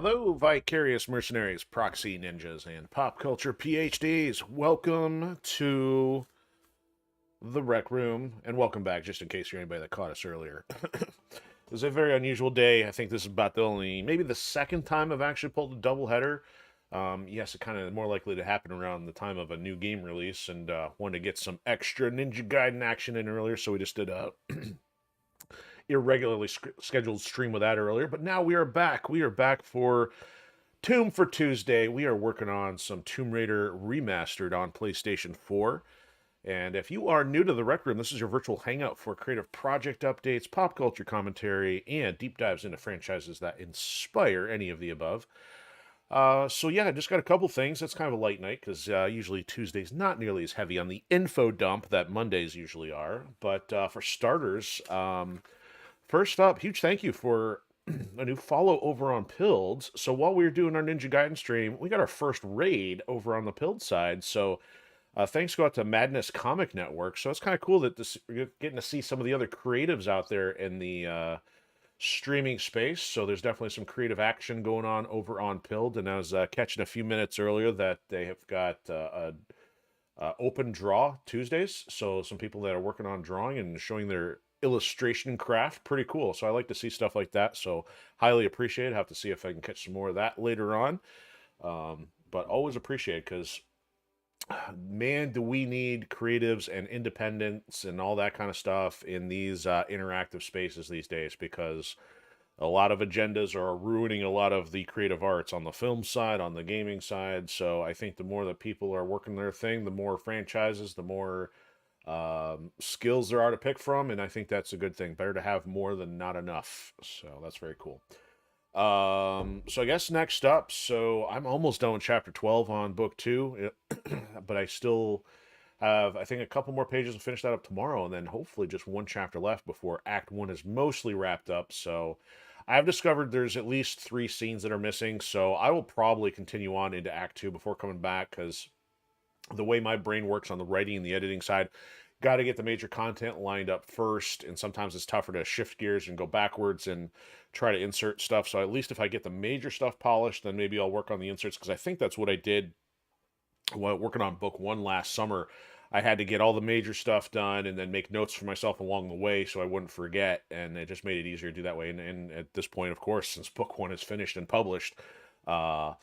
Hello, vicarious mercenaries, proxy ninjas, and pop culture PhDs. Welcome to the Rec Room, and welcome back, just in case you're anybody that caught us earlier. It was a very unusual day. I think this is about the only, maybe the second time I've actually pulled a doubleheader. Yes, it kind of more likely to happen around the time of a new game release, and wanted to get some extra Ninja Gaiden action in earlier, so we just did a irregularly scheduled stream with that earlier. But now we are back. We are back for Tomb for Tuesday. We are working on some Tomb Raider Remastered on PlayStation 4. And if you are new to the Rec Room, this is your virtual hangout for creative project updates, pop culture commentary, and deep dives into franchises that inspire any of the above. So yeah, I just got a couple things. It's kind of a light night because usually Tuesday's not nearly as heavy on the info dump that Mondays usually are. But for starters, first up, huge thank you for a new follow over on Pilds. So while we were doing our Ninja Gaiden stream, we got our first raid over on the Pild side. So thanks go out to Madness Comic Network. So it's kind of cool that we're getting to see some of the other creatives out there in the streaming space. So there's definitely some creative action going on over on Pild. And I was catching a few minutes earlier that they have got open draw Tuesdays. So some people that are working on drawing and showing their illustration craft, pretty cool. So I like to see stuff like that. So highly appreciate it. Have to see if I can catch some more of that later on. But always appreciate it because man, do we need creatives and independence and all that kind of stuff in these interactive spaces these days, because a lot of agendas are ruining a lot of the creative arts on the film side, on the gaming side. So I think the more that people are working their thing, the more franchises, the more skills there are to pick from. And I think that's a good thing. Better to have more than not enough. So that's very cool. So I guess next up, so I'm almost done with chapter 12 on book 2, but I still have, I think, a couple more pages to finish that up tomorrow, and then hopefully just one chapter left before Act 1 is mostly wrapped up. So I've discovered there's at least 3 scenes that are missing, so I will probably continue on into Act 2 before coming back, because the way my brain works on the writing and the editing side, got to get the major content lined up first, and sometimes it's tougher to shift gears and go backwards and try to insert stuff. So at least if I get the major stuff polished, then maybe I'll work on the inserts, because I think that's what I did while working on book 1 last summer. I had to get all the major stuff done and then make notes for myself along the way so I wouldn't forget, and it just made it easier to do that way. And at this point, of course, since book 1 is finished and published, I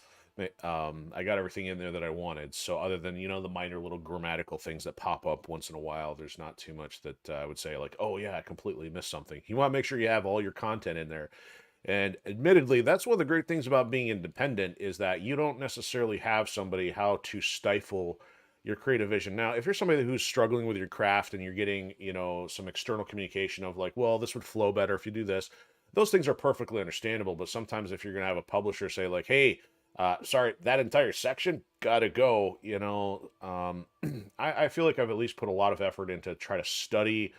got everything in there that I wanted. So other than, the minor little grammatical things that pop up once in a while, there's not too much that I would say like, oh yeah, I completely missed something. You want to make sure you have all your content in there. And admittedly, that's one of the great things about being independent, is that you don't necessarily have somebody how to stifle your creative vision. Now, if you're somebody who's struggling with your craft and you're getting, some external communication of like, well, this would flow better if you do this, those things are perfectly understandable. But sometimes if you're going to have a publisher say like, hey, sorry, that entire section gotta go. I feel like I've at least put a lot of effort into try to study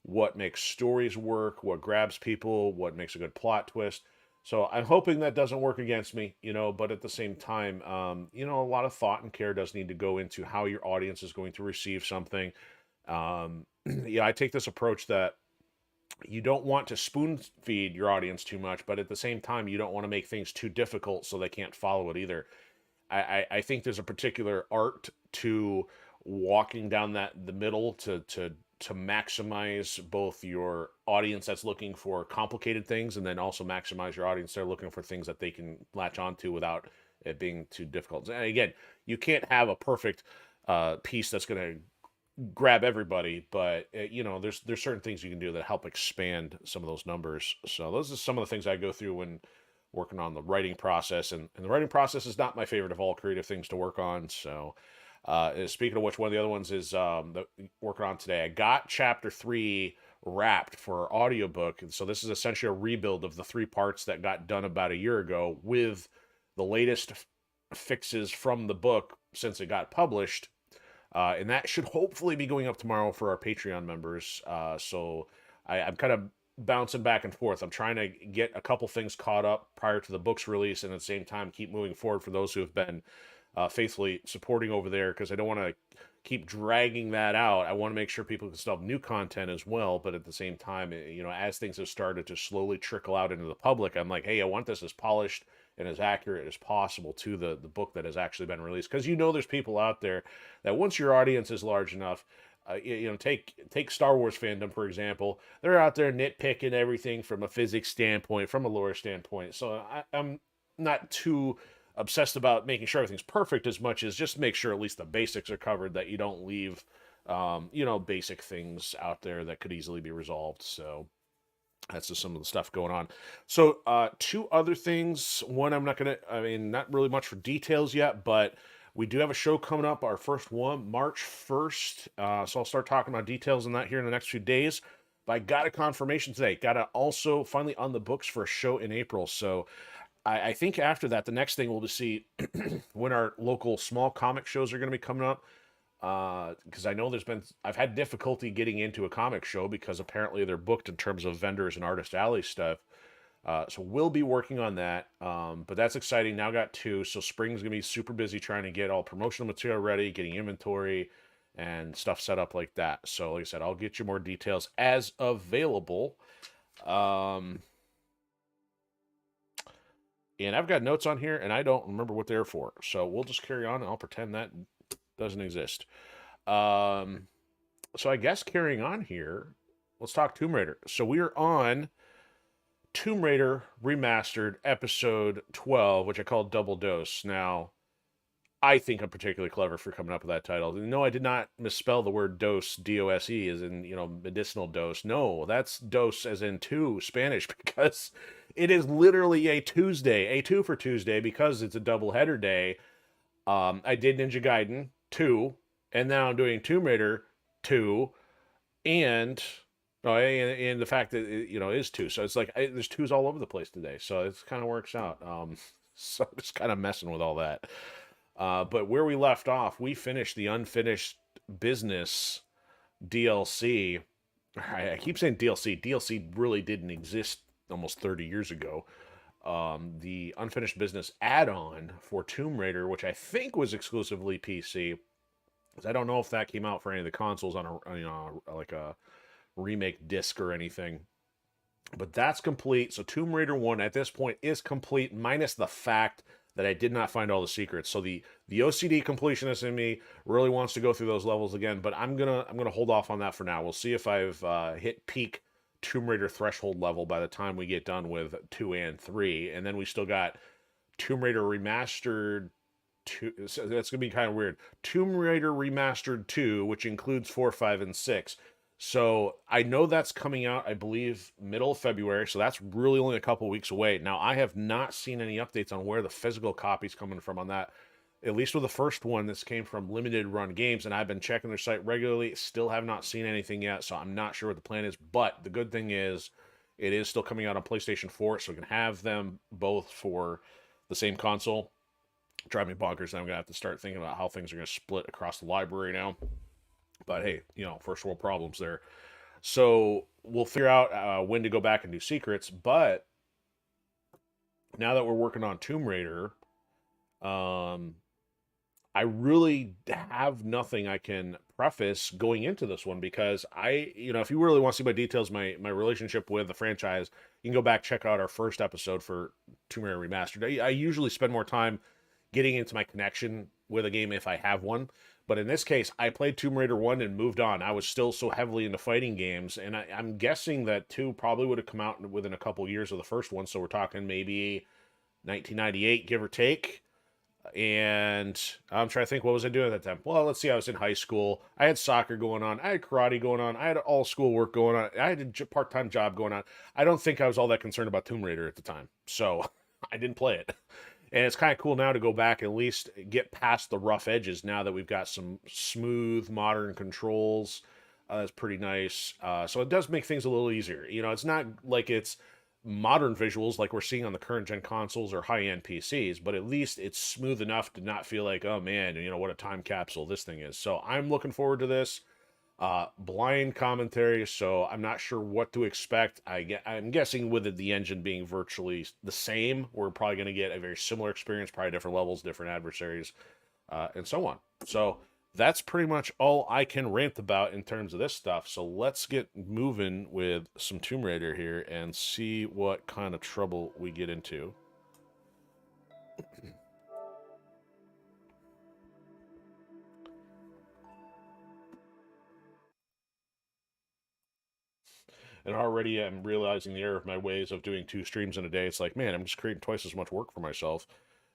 what makes stories work, what grabs people, what makes a good plot twist. So I'm hoping that doesn't work against me, but at the same time, a lot of thought and care does need to go into how your audience is going to receive something. I take this approach that you don't want to spoon feed your audience too much, but at the same time, you don't want to make things too difficult so they can't follow it either. I think there's a particular art to walking down the middle to maximize both your audience that's looking for complicated things, and then also maximize your audience they're looking for things that they can latch onto without it being too difficult. And again, you can't have a perfect piece that's going to grab everybody, but there's certain things you can do that help expand some of those numbers. So those are some of the things I go through when working on the writing process, and the writing process is not my favorite of all creative things to work on. So speaking of which, one of the other ones is working on today, I got chapter 3 wrapped for audiobook, and so this is essentially a rebuild of the 3 parts that got done about a year ago with the latest fixes from the book since it got published. And that should hopefully be going up tomorrow for our Patreon members. So I'm kind of bouncing back and forth. I'm trying to get a couple things caught up prior to the book's release, and at the same time keep moving forward for those who have been faithfully supporting over there, because I don't want to keep dragging that out. I want to make sure people can still have new content as well, but at the same time, as things have started to slowly trickle out into the public, I'm like, hey, I want this as polished and as accurate as possible to the book that has actually been released. Because there's people out there that once your audience is large enough, take Star Wars fandom for example. They're out there nitpicking everything from a physics standpoint, from a lore standpoint. So I'm not too obsessed about making sure everything's perfect as much as just make sure at least the basics are covered, that you don't leave basic things out there that could easily be resolved. So that's just some of the stuff going on. So two other things. One, not really much for details yet, but we do have a show coming up, our first one, March 1st. So I'll start talking about details on that here in the next few days. But I got a confirmation today. Got it also finally on the books for a show in April. So I think after that, the next thing we'll just see when our local small comic shows are going to be coming up. Because I know I've had difficulty getting into a comic show because apparently they're booked in terms of vendors and Artist Alley stuff. So we'll be working on that. But that's exciting. Now got two. So spring's going to be super busy trying to get all promotional material ready, getting inventory and stuff set up like that. So like I said, I'll get you more details as available. And I've got notes on here and I don't remember what they're for. So we'll just carry on and I'll pretend that doesn't exist. So I guess carrying on here, let's talk Tomb Raider. So we are on Tomb Raider Remastered episode 12, which I call Double Dose. Now, I think I'm particularly clever for coming up with that title. No, I did not misspell the word dose, D-O-S-E, as in, medicinal dose. No, that's dose as in two, Spanish, because it is literally a Tuesday, a two for Tuesday, because it's a double header day. I did Ninja Gaiden 2, and now I'm doing Tomb Raider 2, and the fact that it is 2, so it's like there's 2s all over the place today, so it kind of works out. So I'm just kind of messing with all that. But where we left off, we finished the unfinished business DLC. I keep saying DLC. DLC really didn't exist almost 30 years ago. The unfinished business add-on for Tomb Raider, which I think was exclusively PC. I don't know if that came out for any of the consoles on a remake disc or anything. But that's complete. So Tomb Raider 1 at this point is complete, minus the fact that I did not find all the secrets. So the OCD completionist in me really wants to go through those levels again, but I'm gonna hold off on that for now. We'll see if I've hit peak Tomb Raider threshold level by the time we get done with 2 and 3, and then we still got Tomb Raider Remastered 2. So that's gonna be kind of weird. Tomb Raider Remastered 2, which includes 4, 5, and 6. So I know that's coming out, I believe, middle of February. So that's really only a couple weeks away. Now, I have not seen any updates on where the physical copy's coming from on that. At least with the first one, this came from Limited Run Games, and I've been checking their site regularly. Still have not seen anything yet, so I'm not sure what the plan is. But the good thing is, it is still coming out on PlayStation 4, so we can have them both for the same console. Drive me bonkers, and I'm going to have to start thinking about how things are going to split across the library now. But hey, first world problems there. So we'll figure out when to go back and do secrets. But now that we're working on Tomb Raider, I really have nothing I can preface going into this one because if you really want to see my details, my relationship with the franchise, you can go back, check out our first episode for Tomb Raider Remastered. I usually spend more time getting into my connection with a game if I have one. But in this case, I played Tomb Raider 1 and moved on. I was still so heavily into fighting games, and I'm guessing that 2 probably would have come out within a couple years of the first one, so we're talking maybe 1998, give or take. And I'm trying to think, what was I doing at that time? Well, let's see, I was in high school. I had soccer going on. I had karate going on. I had all school work going on. I had a part-time job going on. I don't think I was all that concerned about Tomb Raider at the time, so I didn't play it. And it's kind of cool now to go back and at least get past the rough edges now that we've got some smooth, modern controls. That's pretty nice. So it does make things a little easier. It's not like it's modern visuals like we're seeing on the current gen consoles or high-end PCs, but at least it's smooth enough to not feel like, oh man, what a time capsule this thing is. So I'm looking forward to this. Blind commentary, so I'm not sure what to expect. I'm guessing with the engine being virtually the same, we're probably going to get a very similar experience, probably different levels, different adversaries, and so on. So that's pretty much all I can rant about in terms of this stuff. So let's get moving with some Tomb Raider here and see what kind of trouble we get into. And already I'm realizing the error of my ways of doing 2 streams in a day. It's like, man, I'm just creating twice as much work for myself.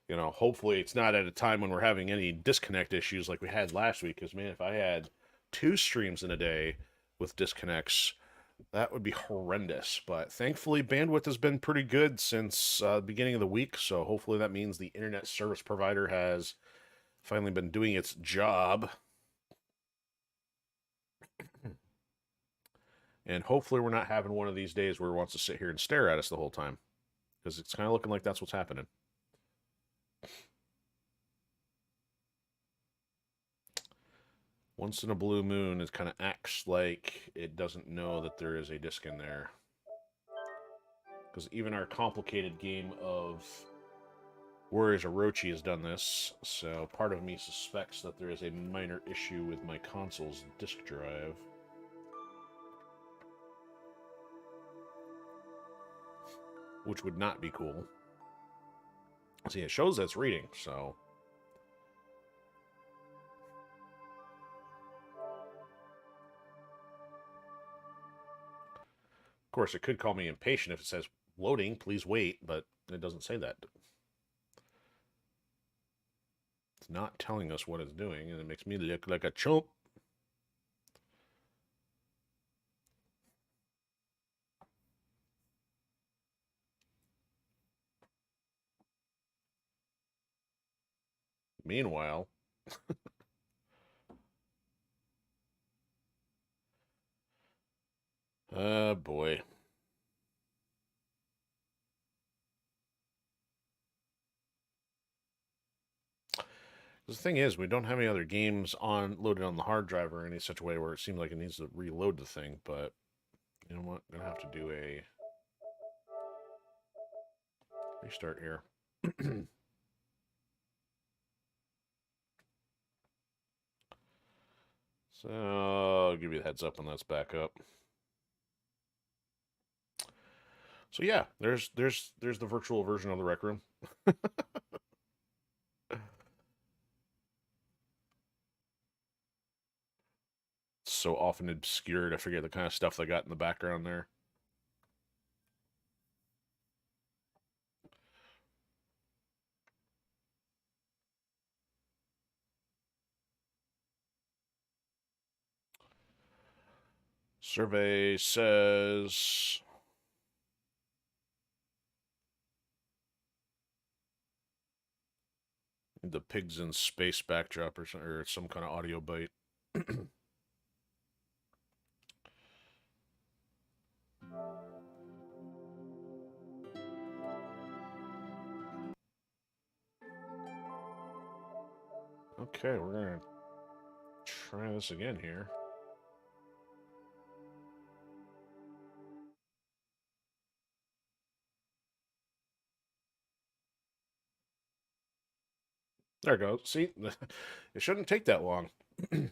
You know, hopefully it's not at a time when we're having any disconnect issues like we had last week. Because, man, if I had 2 streams in a day with disconnects, that would be horrendous. But thankfully, bandwidth has been pretty good since the beginning of the week. So hopefully that means the internet service provider has finally been doing its job. And hopefully we're not having one of these days where it wants to sit here and stare at us the whole time. Because it's kind of looking like that's what's happening. Once in a blue moon, it kind of acts like it doesn't know that there is a disc in there. Because even our complicated game of Warriors Orochi has done this. So part of me suspects that there is a minor issue with my console's disk drive. Which would not be cool. See, it shows that's reading, so... Of course, it could call me impatient if it says, loading, please wait, but it doesn't say that. It's not telling us what it's doing, and it makes me look like a chump. Meanwhile... boy. The thing is, we don't have any other games loaded on the hard drive or any such way where it seems like it needs to reload the thing, but you know what? I'm going to have to do a restart here. So I'll give you the heads up when that's back up. So yeah, there's the virtual version of the Rec Room. It's so often obscured, I forget the kind of stuff they got in the background there. Survey says... the pigs in space backdrop or some kind of audio bite. Okay, we're going to try this again here. There it goes. See, it shouldn't take that long. It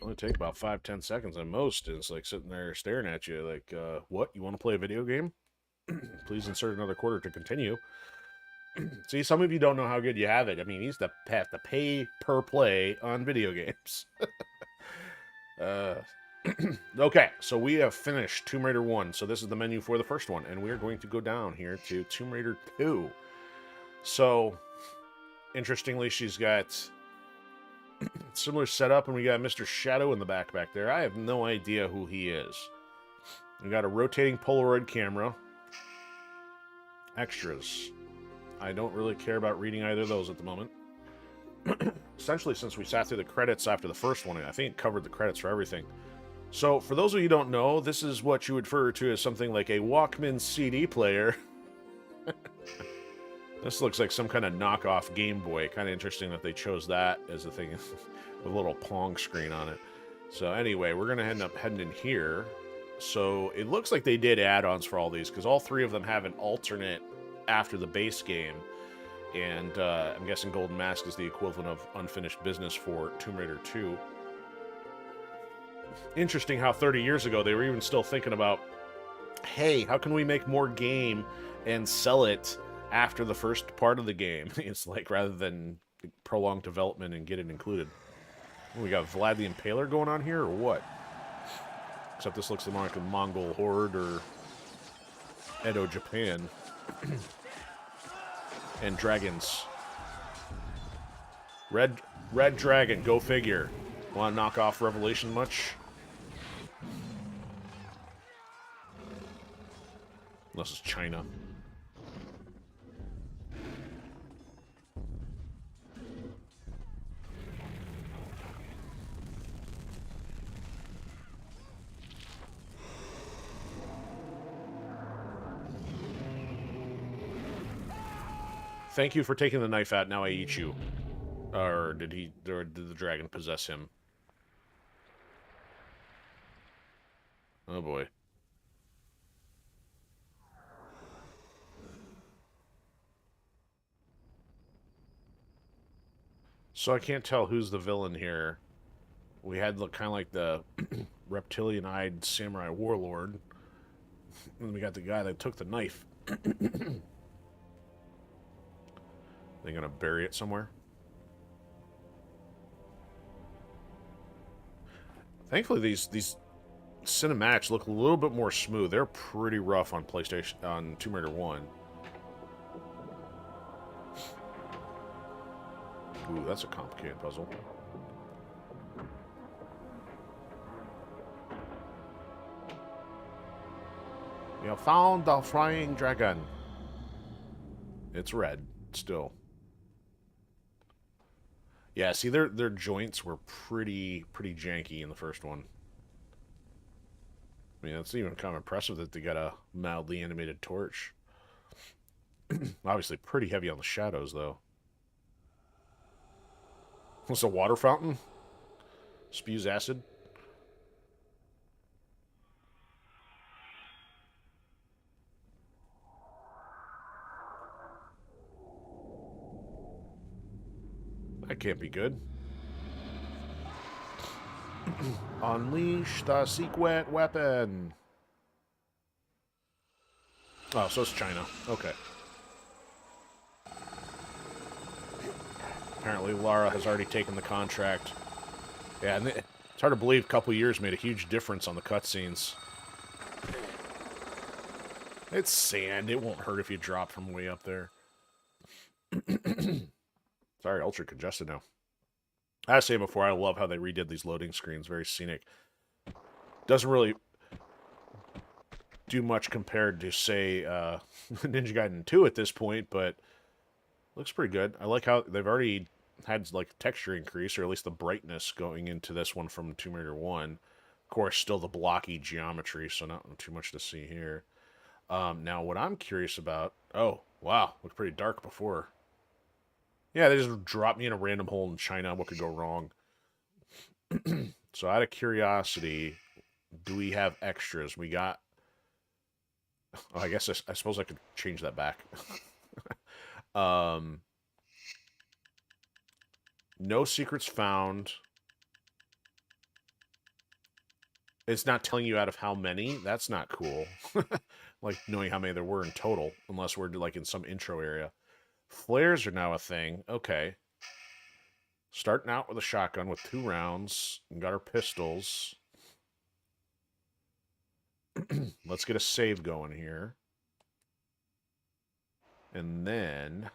only take about 5-10 seconds at most. And it's like sitting there staring at you like, what? You want to play a video game? Please insert another quarter to continue. See, some of you don't know how good you have it. I mean, you used to have to pay per play on video games. Okay, so we have finished Tomb Raider 1. So this is the menu for the first one. And we're going to go down here to Tomb Raider 2. So, interestingly, she's got similar setup. And we got Mr. Shadow in the back there. I have no idea who he is. We got a rotating Polaroid camera. Extras. I don't really care about reading either of those at the moment. Essentially, since we sat through the credits after the first one, I think it covered the credits for everything. So, for those of you who don't know, this is what you would refer to as something like a Walkman CD player. This looks like some kind of knockoff Game Boy. Kind of interesting that they chose that as a thing with a little Pong screen on it. So, anyway, we're going to end up heading in here. So, it looks like they did add-ons for all these, because all 3 of them have an alternate after the base game. And I'm guessing Golden Mask is the equivalent of unfinished business for Tomb Raider 2. Interesting how 30 years ago they were even still thinking about hey, how can we make more game and sell it after the first part of the game? It's like, rather than prolonged development and get it included. We got Vlad the Impaler going on here, or what? Except this looks more like a Mongol horde or Edo, Japan. And dragons. Red dragon, go figure. Want to knock off Revelation much? Unless it's China. Thank you for taking the knife out, now I eat you. Or did the dragon possess him? Oh boy. So I can't tell who's the villain here. We had kind of like the reptilian-eyed samurai warlord. And then we got the guy that took the knife. They gonna bury it somewhere? Thankfully, these cinematics look a little bit more smooth. They're pretty rough on PlayStation, on Tomb Raider 1. Ooh, that's a complicated puzzle. You found the flying dragon. It's red, still. Yeah, see, their joints were pretty janky in the first one. I mean, it's even kind of impressive that they got a mildly animated torch. Obviously pretty heavy on the shadows, though. What's a water fountain? Spews acid? That can't be good. Unleash the secret weapon. Oh, so it's China. Okay. Apparently Lara has already taken the contract. Yeah, and it's hard to believe a couple years made a huge difference on the cutscenes. It's sand. It won't hurt if you drop from way up there. Sorry, ultra congested now. I was saying before, I love how they redid these loading screens. Very scenic. Doesn't really do much compared to, say, Ninja Gaiden 2 at this point, but looks pretty good. I like how they've already had, like, texture increase, or at least the brightness going into this one from Tomb Raider 1. Of course, still the blocky geometry, so not too much to see here. Now, what I'm curious about... Oh, wow. Looked pretty dark before. Yeah, they just dropped me in a random hole in China. What could go wrong? So, out of curiosity, do we have extras? We got... Oh, I guess I suppose I could change that back. No secrets found. It's not telling you out of how many. That's not cool. Like, knowing how many there were in total, unless we're, like, in some intro area. Flares are now a thing. Okay. Starting out with a shotgun with 2 rounds. We got our pistols. Let's get a save going here. And then...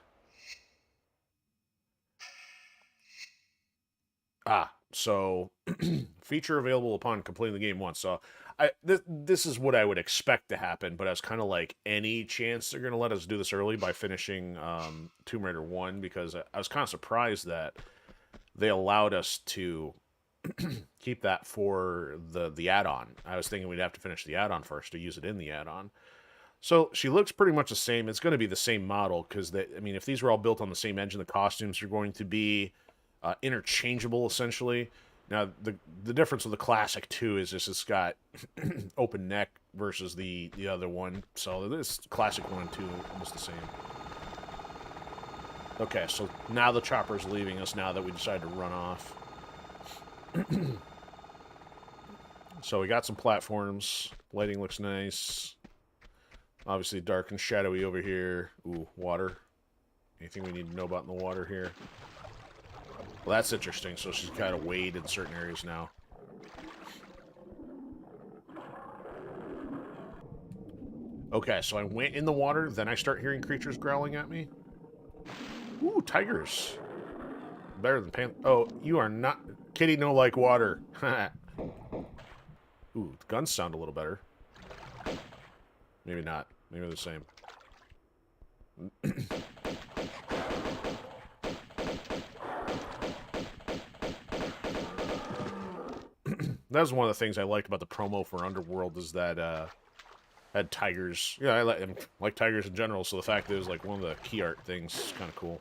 So feature available upon completing the game once. So this is what I would expect to happen, but I was kind of like, any chance they're going to let us do this early by finishing Tomb Raider 1, because I was kind of surprised that they allowed us to keep that for the add-on. I was thinking we'd have to finish the add-on first to use it in the add-on. So she looks pretty much the same. It's going to be the same model, because, I mean, if these were all built on the same engine, the costumes are going to be interchangeable, essentially. Now, the difference with the Classic 2 is this, it's got open neck versus the other one. So this Classic 1 and 2 are almost the same. Okay, so now the chopper's leaving us now that we decided to run off. So we got some platforms. Lighting looks nice. Obviously dark and shadowy over here. Ooh, water. Anything we need to know about in the water here? Well, that's interesting. So she's got to wade in certain areas now. Okay, so I went in the water, then I start hearing creatures growling at me. Ooh, tigers. Better than pan. Oh, you are not. Kitty no like water. Ooh, the guns sound a little better. Maybe not. Maybe they're the same. That was one of the things I liked about the promo for Underworld is that had tigers. Yeah, I like tigers in general, so the fact that it was like one of the key art things is kind of cool.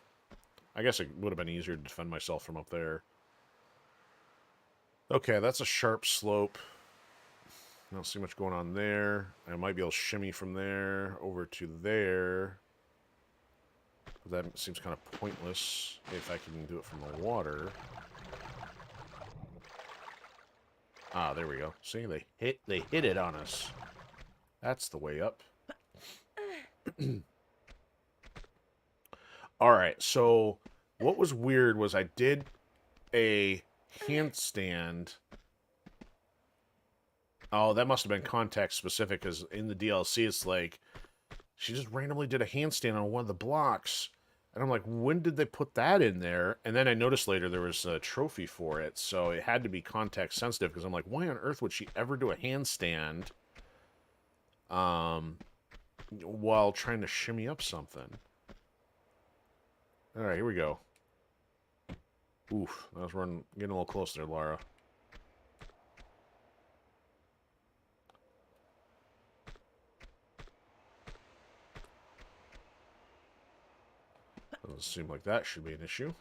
I guess it would have been easier to defend myself from up there. Okay, that's a sharp slope. I don't see much going on there. I might be able to shimmy from there over to there. But that seems kind of pointless if I can do it from the water. Ah, there we go. See, they hit it on us. That's the way up. Alright, so what was weird was I did a handstand. Oh, that must have been context specific, because in the DLC it's like, she just randomly did a handstand on one of the blocks. And I'm like, when did they put that in there? And then I noticed later there was a trophy for it, so it had to be context sensitive, because I'm like, why on earth would she ever do a handstand while trying to shimmy up something? Alright, here we go. Oof, that was getting a little close there, Lara. Doesn't seem like that should be an issue.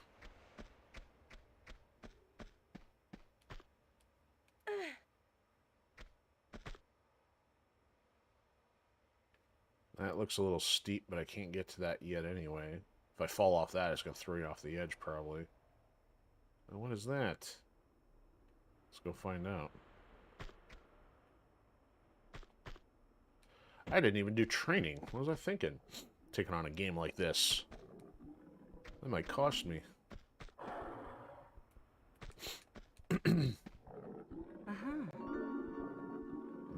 That looks a little steep, but I can't get to that yet anyway. If I fall off that, it's going to throw you off the edge, probably. And what is that? Let's go find out. I didn't even do training. What was I thinking? Taking on a game like this. That might cost me.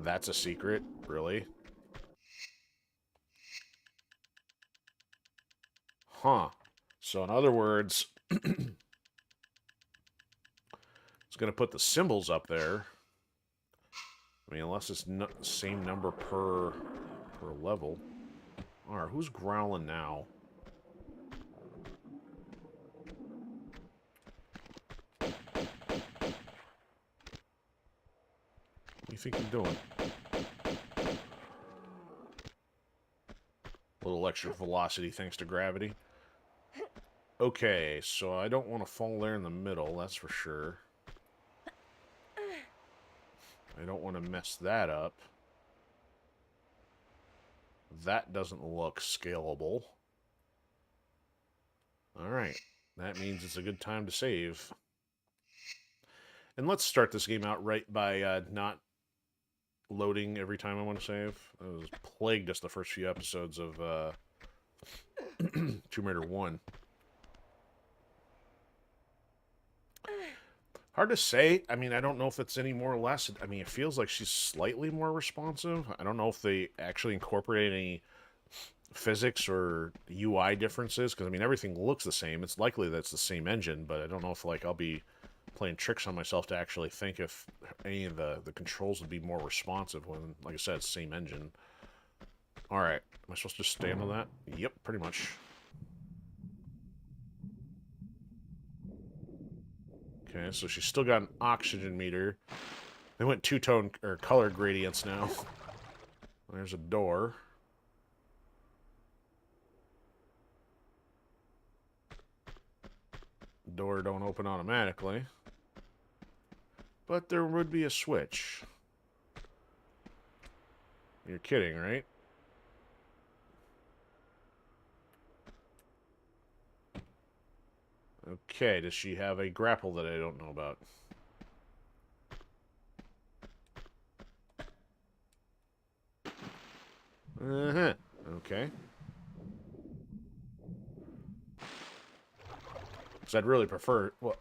That's a secret? Really? Huh. So in other words, it's going to put the symbols up there. I mean, unless it's the same number per level. Alright, who's growling now? What do you think you're doing? A little extra velocity thanks to gravity. Okay, so I don't want to fall there in the middle, that's for sure. I don't want to mess that up. That doesn't look scalable. Alright, that means it's a good time to save. And let's start this game out right by not loading every time I want to save. It was plagued us the first few episodes of Tomb Raider 1. Hard to say. I mean, I don't know if it's any more or less. I mean, it feels like she's slightly more responsive. I don't know if they actually incorporate any physics or UI differences, because, I mean, everything looks the same. It's likely that it's the same engine, but I don't know if, like, I'll be playing tricks on myself to actually think if any of the controls would be more responsive when, like I said, it's the same engine. Alright. Am I supposed to stand on that? Yep, pretty much. Okay, so she's still got an oxygen meter. They went two-tone or color gradients now. There's a door. Door don't open automatically. But there would be a switch. You're kidding, right? Okay, does she have a grapple that I don't know about? Uh-huh. Okay. Because I'd really prefer... Well,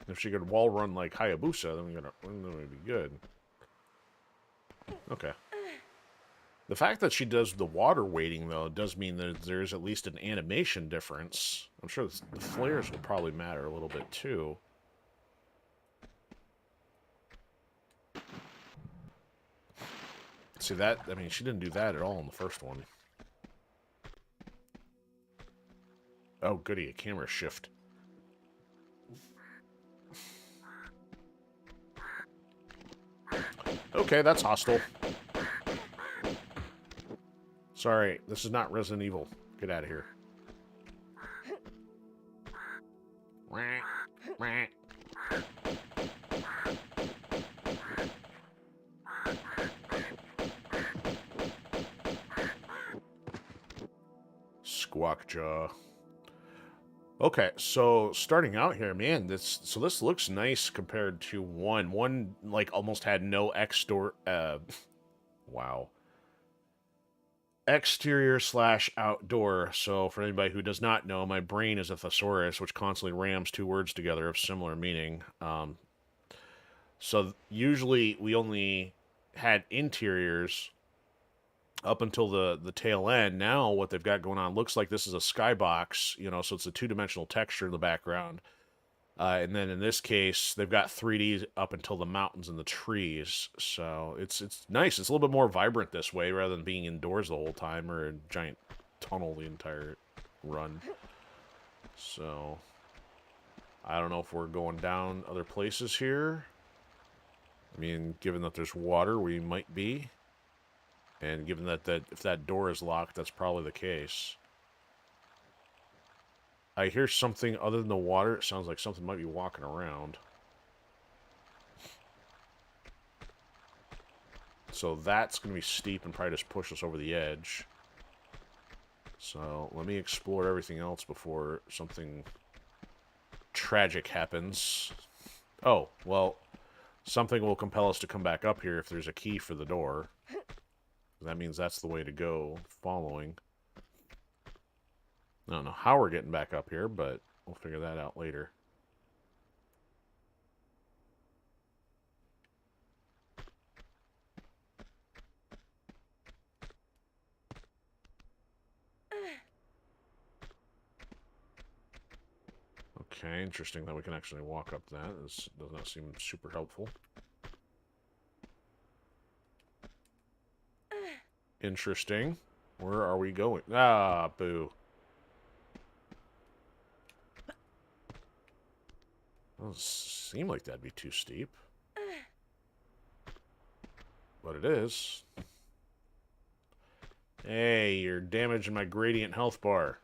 if she could wall run like Hayabusa, then we'd be good. Okay. The fact that she does the water weighting, though, does mean that there's at least an animation difference. I'm sure the flares will probably matter a little bit, too. See, that... I mean, she didn't do that at all in the first one. Oh, goody, a camera shift. Okay, that's hostile. Sorry, this is not Resident Evil. Get out of here. Squawk jaw. Okay, so starting out here, man, this looks nice compared to one. One like almost had no wow. Exterior/outdoor. So for anybody who does not know, my brain is a thesaurus, which constantly rams two words together of similar meaning. So usually we only had interiors up until the tail end. Now what they've got going on looks like this is a skybox, you know, so it's a two-dimensional texture in the background. And then in this case, they've got 3D up until the mountains and the trees. So it's nice. It's a little bit more vibrant this way rather than being indoors the whole time or a giant tunnel the entire run. So I don't know if we're going down other places here. I mean, given that there's water, we might be. And given that if that door is locked, that's probably the case. I hear something other than the water. It sounds like something might be walking around. So that's going to be steep and probably just push us over the edge. So let me explore everything else before something tragic happens. Oh, well, something will compel us to come back up here if there's a key for the door. That means that's the way to go, following. I don't know how we're getting back up here, but we'll figure that out later. Okay, interesting that we can actually walk up that. This does not seem super helpful. Interesting. Where are we going? Ah, boo. Doesn't seem like that'd be too steep. But it is. Hey, you're damaging my gradient health bar.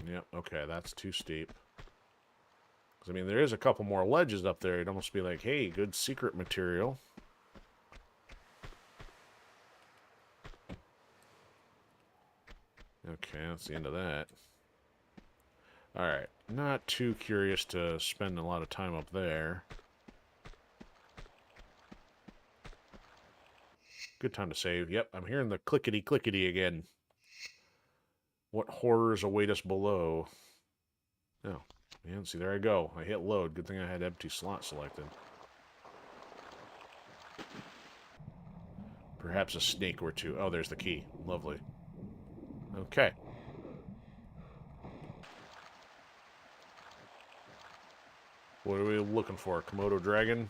Yep, okay, that's too steep. I mean, there is a couple more ledges up there. It'd almost be like, hey, good secret material. Okay, that's the end of that. Alright, not too curious to spend a lot of time up there. Good time to save. Yep, I'm hearing the clickety-clickety again. What horrors await us below? Oh, man, see, there I go. I hit load. Good thing I had empty slot selected. Perhaps a snake or two. Oh, there's the key. Lovely. Okay. What are we looking for? Komodo dragon?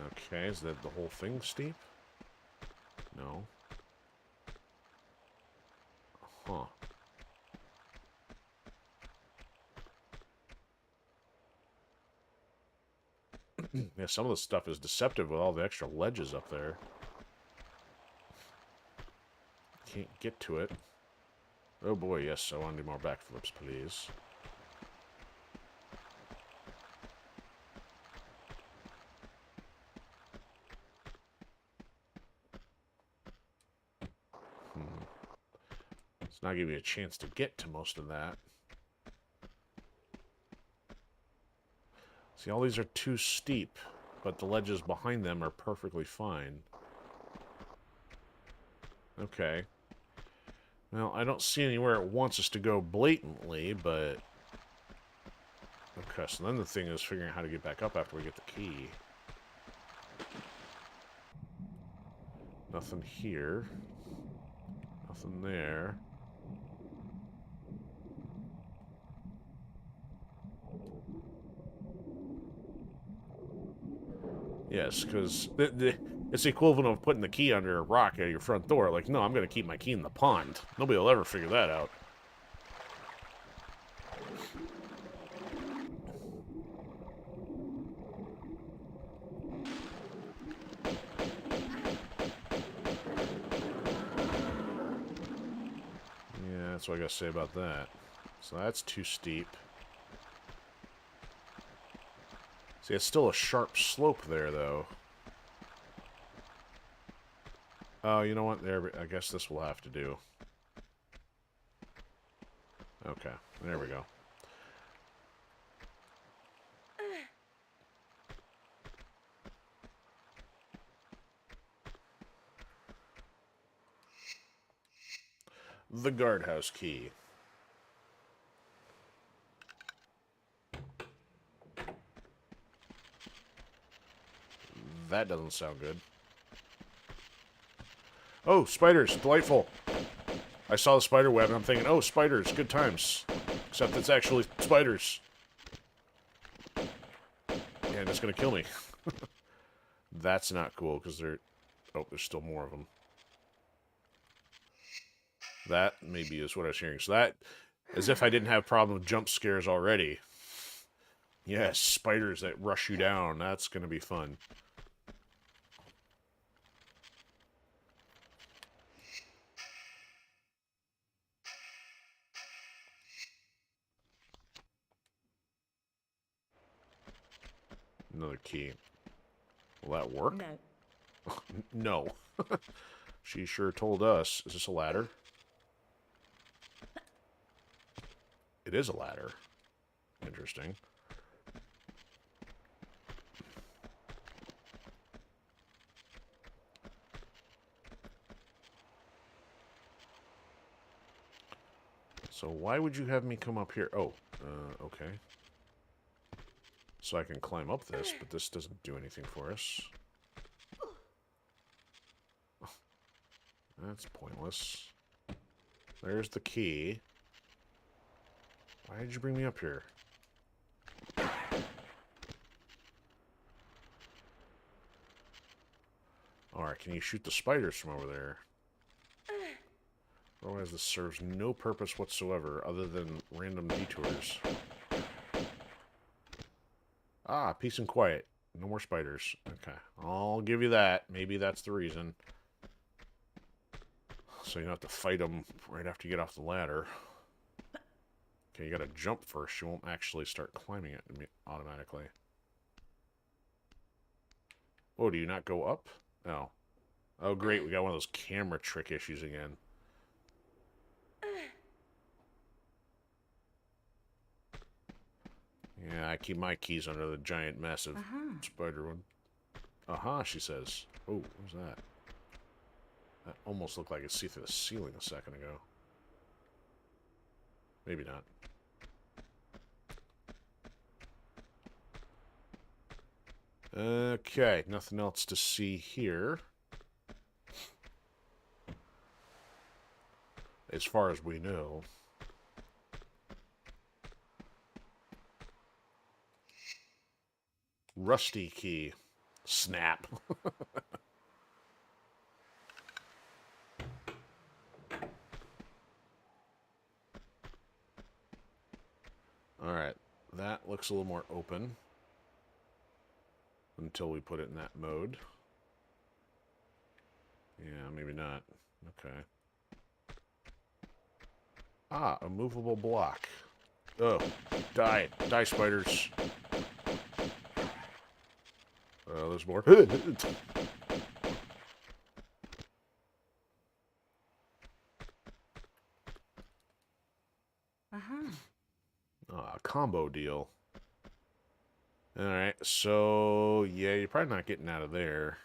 Okay, is that the whole thing steep? No. Huh. Yeah, some of the stuff is deceptive with all the extra ledges up there. Can't get to it. Oh boy, yes, I want to do more backflips, please. It's not giving me a chance to get to most of that. See, all these are too steep, but the ledges behind them are perfectly fine. Okay. Well, I don't see anywhere it wants us to go blatantly, but... Okay, so then the thing is figuring out how to get back up after we get the key. Nothing here. Nothing there. Yes, because it's the equivalent of putting the key under a rock at your front door. Like, no, I'm going to keep my key in the pond. Nobody will ever figure that out. Yeah, that's what I got to say about that. So that's too steep. See, it's still a sharp slope there, though. Oh, you know what? There, I guess this will have to do. Okay, there we go. The guardhouse key. That doesn't sound good. Oh, spiders. Delightful. I saw the spider web and I'm thinking, oh, spiders. Good times. Except it's actually spiders. And it's going to kill me. That's not cool because they're... Oh, there's still more of them. That maybe is what I was hearing. So that, as if I didn't have a problem with jump scares already. Yes, spiders that rush you down. That's going to be fun. Another key. Will that work? No. No. She sure told us. Is this a ladder? It is a ladder. Interesting. So why would you have me come up here? Oh, okay. So I can climb up this, but this doesn't do anything for us. That's pointless. There's the key. Why did you bring me up here? Alright, can you shoot the spiders from over there? Otherwise, this serves no purpose whatsoever other than random detours. Ah, peace and quiet. No more spiders. Okay, I'll give you that. Maybe that's the reason. So you don't have to fight them right after you get off the ladder. Okay, you gotta jump first. You won't actually start climbing it automatically. Oh, do you not go up? No. Oh, great. We got one of those camera trick issues again. Yeah, I keep my keys under the giant, massive spider one. Aha, she says. Oh, what was that? That almost looked like it see through the ceiling a second ago. Maybe not. Okay, nothing else to see here. As far as we know. Rusty key. Snap. Alright, that looks a little more open. Until we put it in that mode. Yeah, maybe not. Okay. Ah, a movable block. Oh, die. Die, spiders. There's more. Ah, combo deal. Alright, so, yeah, you're probably not getting out of there.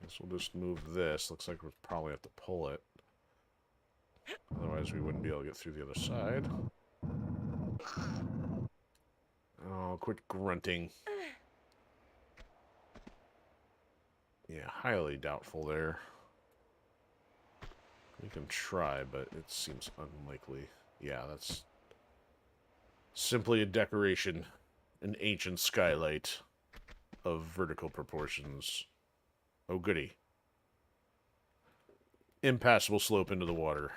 Guess we'll just move this. Looks like we'll probably have to pull it. Otherwise, we wouldn't be able to get through the other side. Oh, quit grunting. Yeah, highly doubtful there. We can try, but it seems unlikely. Yeah, that's simply a decoration. An ancient skylight of vertical proportions. Oh, goody. Impassable slope into the water.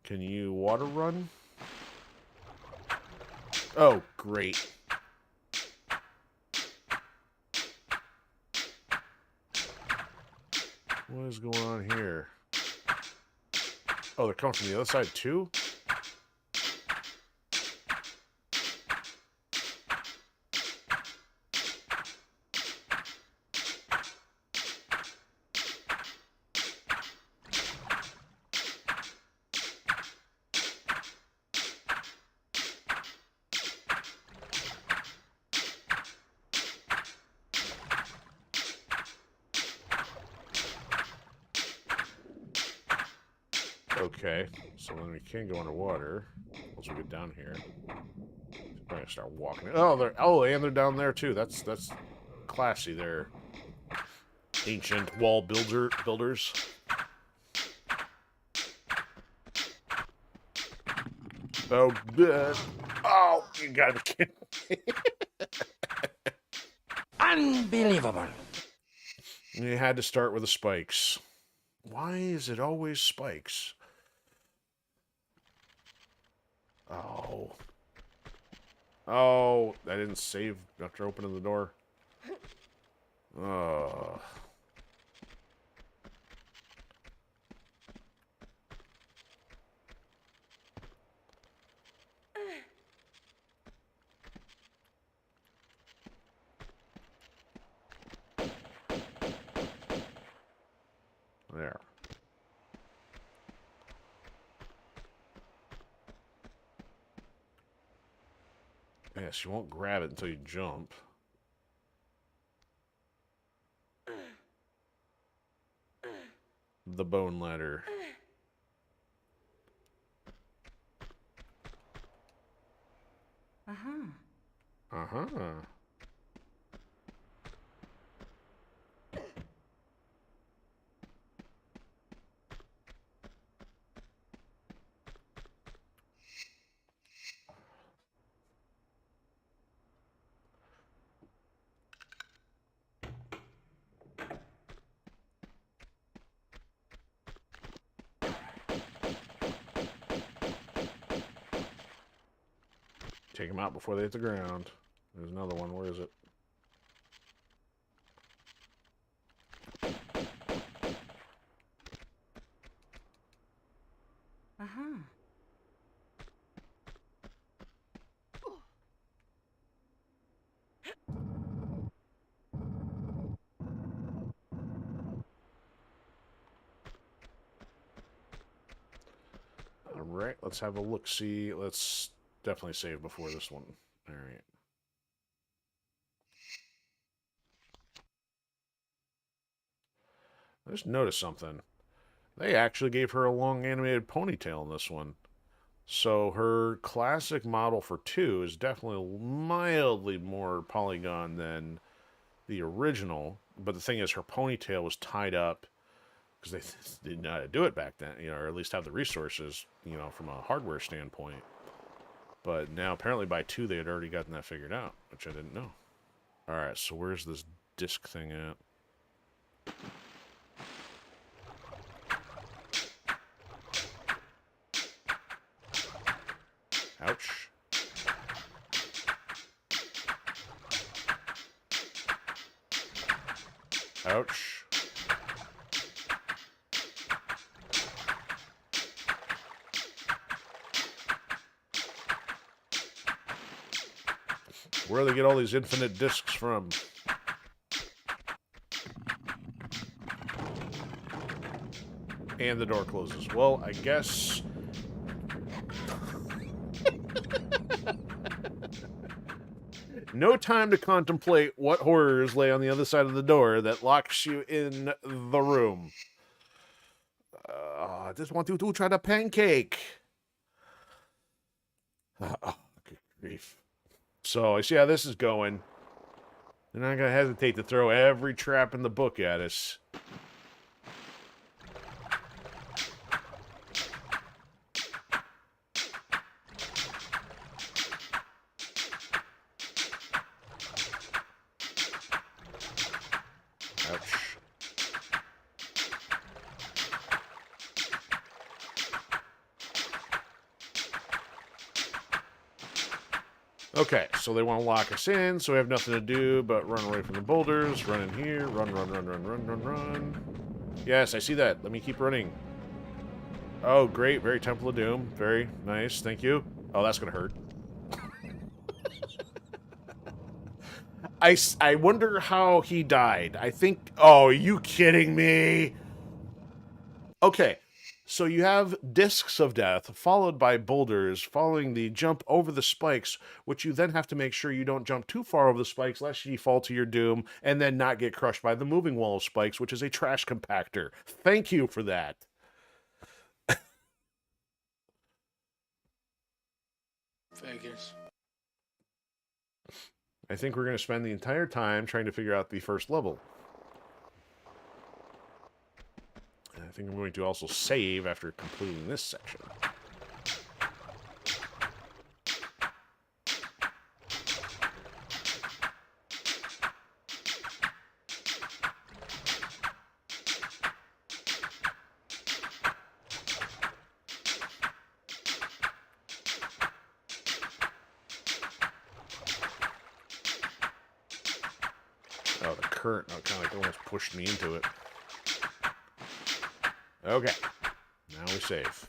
Can you water run? Oh, great. What is going on here? Oh, they're coming from the other side, too? Okay, so then we can go underwater once we get down here. Probably gonna start walking. Oh, and they're down there too. That's classy. They're ancient wall builders. Oh, good. Oh, you gotta be kidding me. Unbelievable. You had to start with the spikes. Why is it always spikes? Oh. Oh, I didn't save after opening the door. Oh. There. Yes, you won't grab it until you jump. The bone ladder. Uh-huh. Uh-huh. Take them out before they hit the ground. There's another one. Where is it? Uh-huh. Alright, let's have a look-see. Let's definitely save before this one. Alright. I just noticed something. They actually gave her a long animated ponytail in this one. So her classic model for 2 is definitely mildly more polygon than the original. But the thing is, her ponytail was tied up because they didn't know how to do it back then, or at least have the resources, from a hardware standpoint. But now, apparently by 2, they had already gotten that figured out, which I didn't know. Alright, so where's this disc thing at? Ouch. Ouch. Where do they get all these infinite discs from? And the door closes. Well, I guess... No time to contemplate what horrors lay on the other side of the door that locks you in the room. I just want you to try the pancake. Oh, good grief. So I see how this is going. They're not going to hesitate to throw every trap in the book at us. Ouch. Okay, so they want to lock us in, so we have nothing to do but run away from the boulders, run in here, run. Yes, I see that. Let me keep running. Oh, great. Very Temple of Doom. Very nice. Thank you. Oh, that's going to hurt. I wonder how he died. I think... Oh, are you kidding me? Okay. So you have discs of death, followed by boulders, following the jump over the spikes, which you then have to make sure you don't jump too far over the spikes, lest you fall to your doom, and then not get crushed by the moving wall of spikes, which is a trash compactor. Thank you for that. Figures. I think we're going to spend the entire time trying to figure out the first level. I think I'm going to also save after completing this section. Oh, the current kind of almost pushed me into it. Okay, now we save.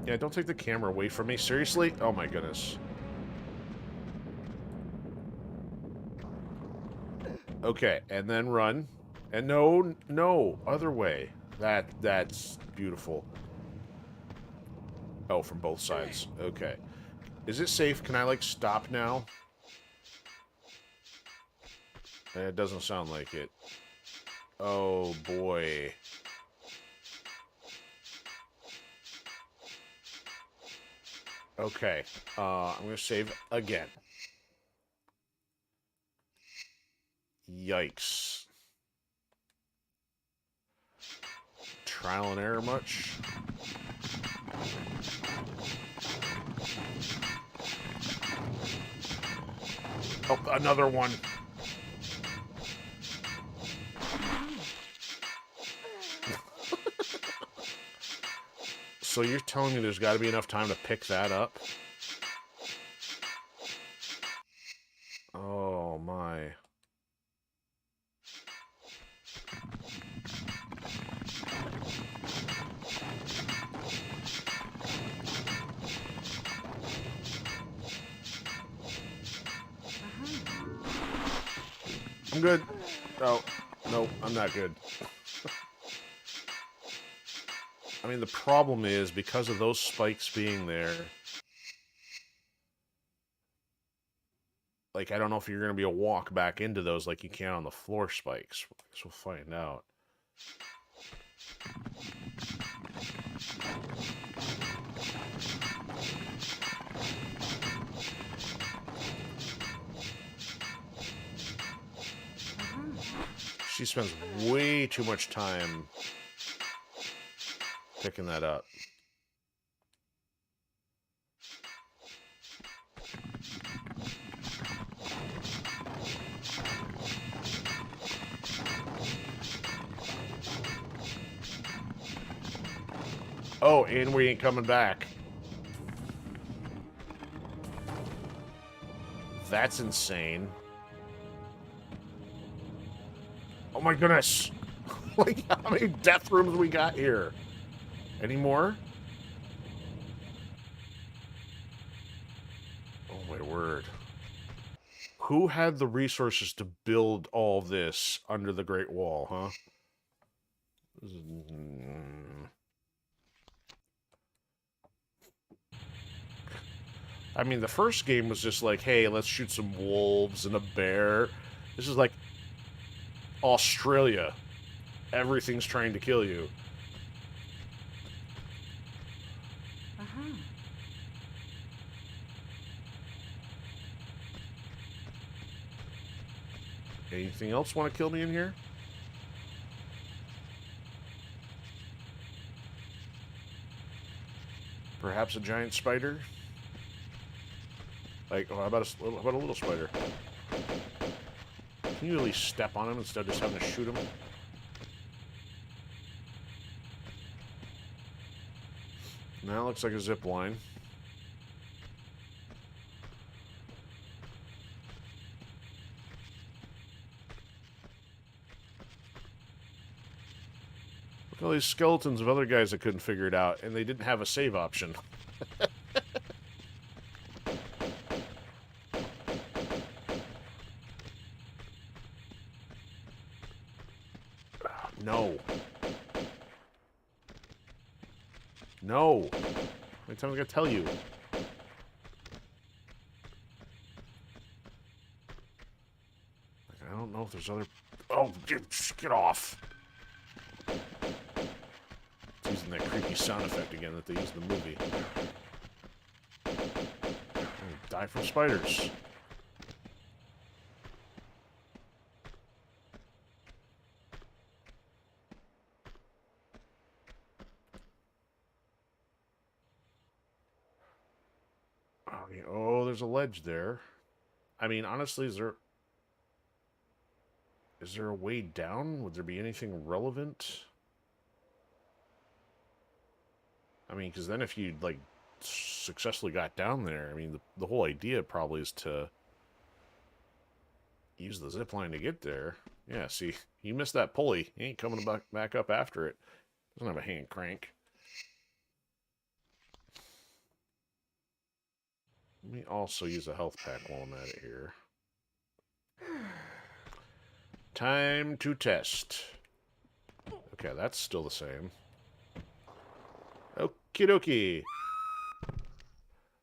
Yeah, don't take the camera away from me. Seriously? Oh my goodness. Okay, and then run. And no, other way. That's beautiful. Oh, from both sides. Okay. Is it safe? Can I, like, stop now? It doesn't sound like it. Oh, boy. Okay. I'm going to save again. Yikes. Trial and error much? Oh, another one. So you're telling me there's got to be enough time to pick that up? Oh, my. I'm good. Oh, no, I'm not good. I mean, the problem is, because of those spikes being there, like, I don't know if you're going to be able to walk back into those like you can on the floor spikes. I guess we'll find out. She spends way too much time picking that up. Oh, and we ain't coming back. That's insane. Oh my goodness. Like, how many death rooms we got here? Any more? who had the resources to build all this under the Great Wall, huh? I mean, the first game was just like, hey, let's shoot some wolves and a bear. This is like Australia. Everything's trying to kill you. Uh-huh. Anything else want to kill me in here? Perhaps a giant spider? Like, oh, how about a little spider? Can you at least step on him instead of just having to shoot him? Now it looks like a zip line. Look at all these skeletons of other guys that couldn't figure it out, and they didn't have a save option. No. No. How many times I gotta tell you? I don't know if there's other... Oh, get off. It's using that creepy sound effect again that they used in the movie. Die from spiders. Oh, there's a ledge there. I mean, honestly, is there a way down? Would there be anything relevant? I mean, because then if you, like, successfully got down there, I mean, the whole idea probably is to use the zip line to get there. Yeah, see, you missed that pulley. He ain't coming back up after it. Doesn't have a hand crank. Let me also use a health pack while I'm at it here. Time to test. Okay, that's still the same. Okie dokie.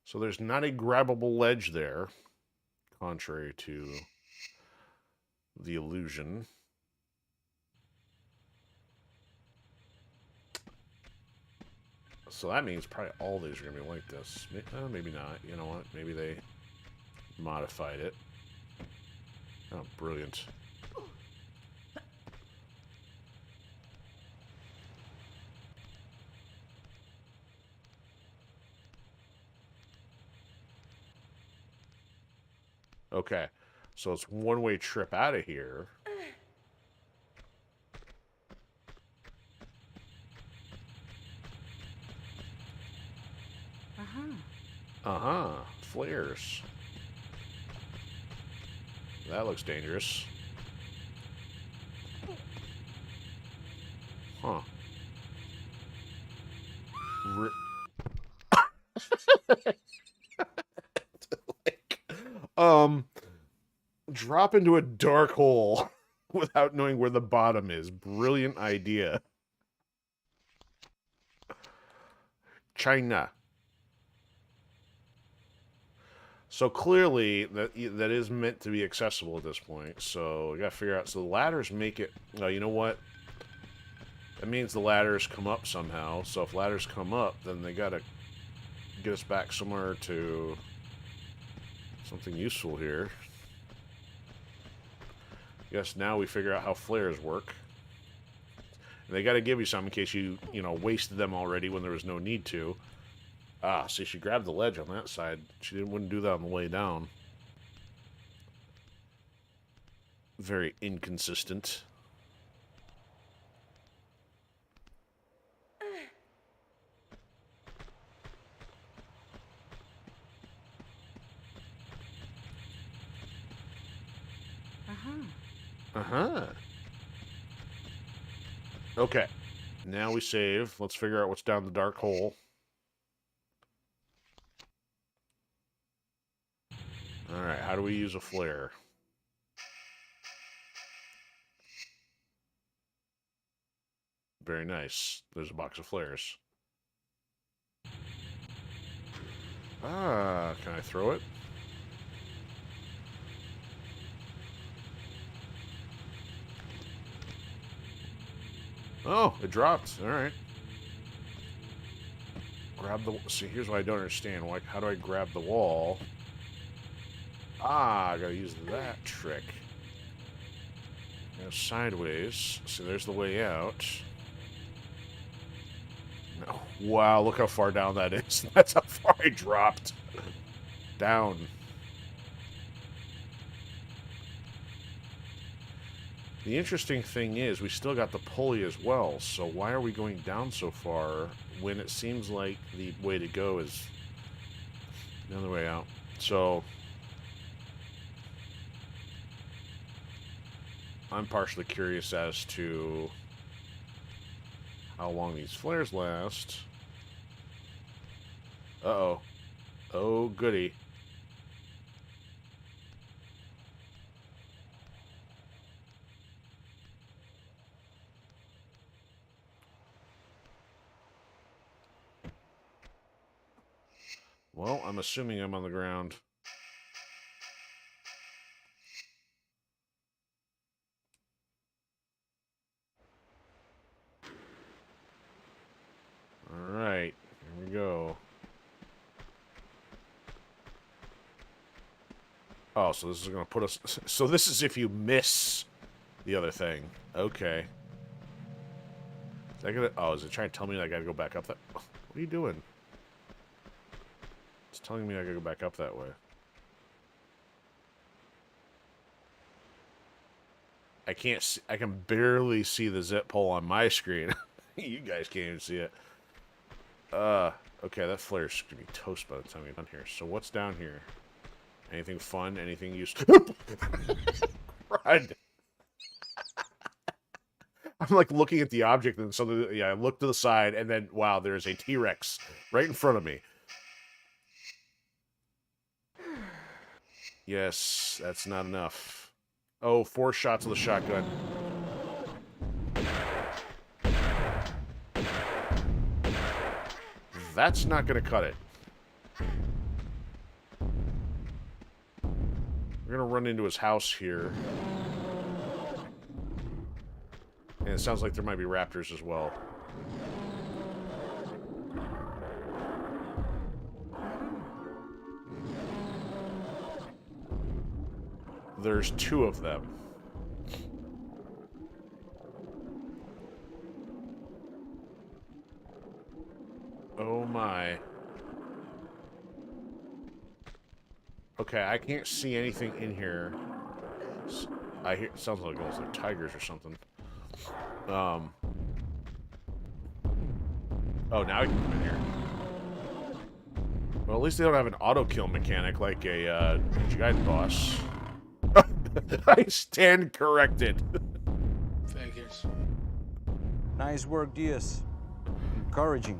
So there's not a grabbable ledge there, contrary to the illusion. So that means probably all these are going to be like this. Maybe not. You know what? Maybe they modified it. Oh, brilliant. Okay. So it's one-way trip out of here. Uh-huh. Flares. That looks dangerous. Huh. Drop into a dark hole without knowing where the bottom is. Brilliant idea. China. So clearly that is meant to be accessible at this point. So we gotta figure out. So the ladders make it. Oh, you know what? That means the ladders come up somehow. So if ladders come up, then they gotta get us back somewhere to something useful here. Guess now we figure out how flares work. And they gotta give you some in case you wasted them already when there was no need to. Ah, see, she grabbed the ledge on that side. She wouldn't do that on the way down. Very inconsistent. Uh-huh. Okay. Now we save. Let's figure out what's down the dark hole. Alright, how do we use a flare? Very nice. There's a box of flares. Ah, can I throw it? Oh, it dropped. Alright. Grab the... See, here's what I don't understand. Like, how do I grab the wall? Ah, I gotta use that trick. Go sideways. See, there's the way out. No. Wow, look how far down that is. That's how far I dropped. Down. The interesting thing is, we still got the pulley as well, so why are we going down so far when it seems like the way to go is the other way out? So, I'm partially curious as to how long these flares last. Uh-oh. Oh, goody. Well, I'm assuming I'm on the ground. Alright, here we go. Oh, so this is going to put us... So this is if you miss the other thing. Okay. Is that gonna... Oh, is it trying to tell me that I gotta go back up that... What are you doing? It's telling me I gotta go back up that way. I can't see... I can barely see the zip pole on my screen. You guys can't even see it. Okay, that flare's gonna be toast by the time we get done here. So what's down here? Anything fun? Anything useful? Run! I'm like looking at the object and something. Yeah, I look to the side and then wow, there's a T-Rex right in front of me. Yes, that's not enough. Oh, 4 shots of the shotgun. That's not gonna cut it. We're gonna run into his house here. And it sounds like there might be raptors as well. There's 2 of them. Oh my. Okay, I can't see anything in here. I hear... It sounds like they're tigers or something. Oh, now I can come in here. Well, at least they don't have an auto-kill mechanic like a giant boss. I stand corrected. Figures. Nice work, Diaz. Encouraging.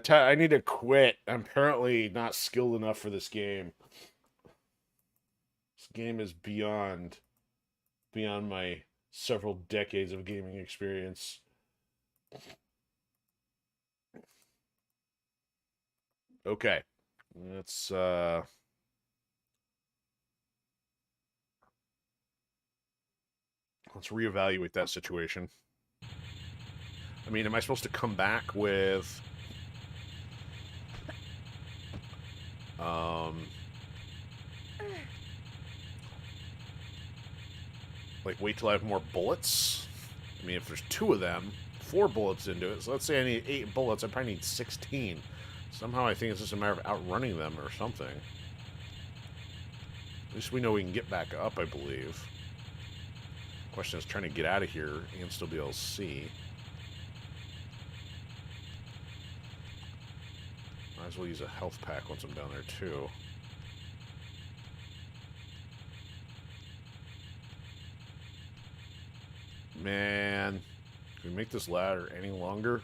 I need to quit. I'm apparently not skilled enough for this game. This game is beyond my several decades of gaming experience. Okay. Let's reevaluate that situation. I mean, am I supposed to come back with like wait till I have more bullets? I mean, if there's 2 of them, 4 bullets into it. So let's say I need 8 bullets. I probably need 16. Somehow I think it's just a matter of outrunning them or something. At least we know we can get back up, I believe. Question is trying to get out of here and still be able to see. Might as well use a health pack once I'm down there, too. Man. Can we make this ladder any longer?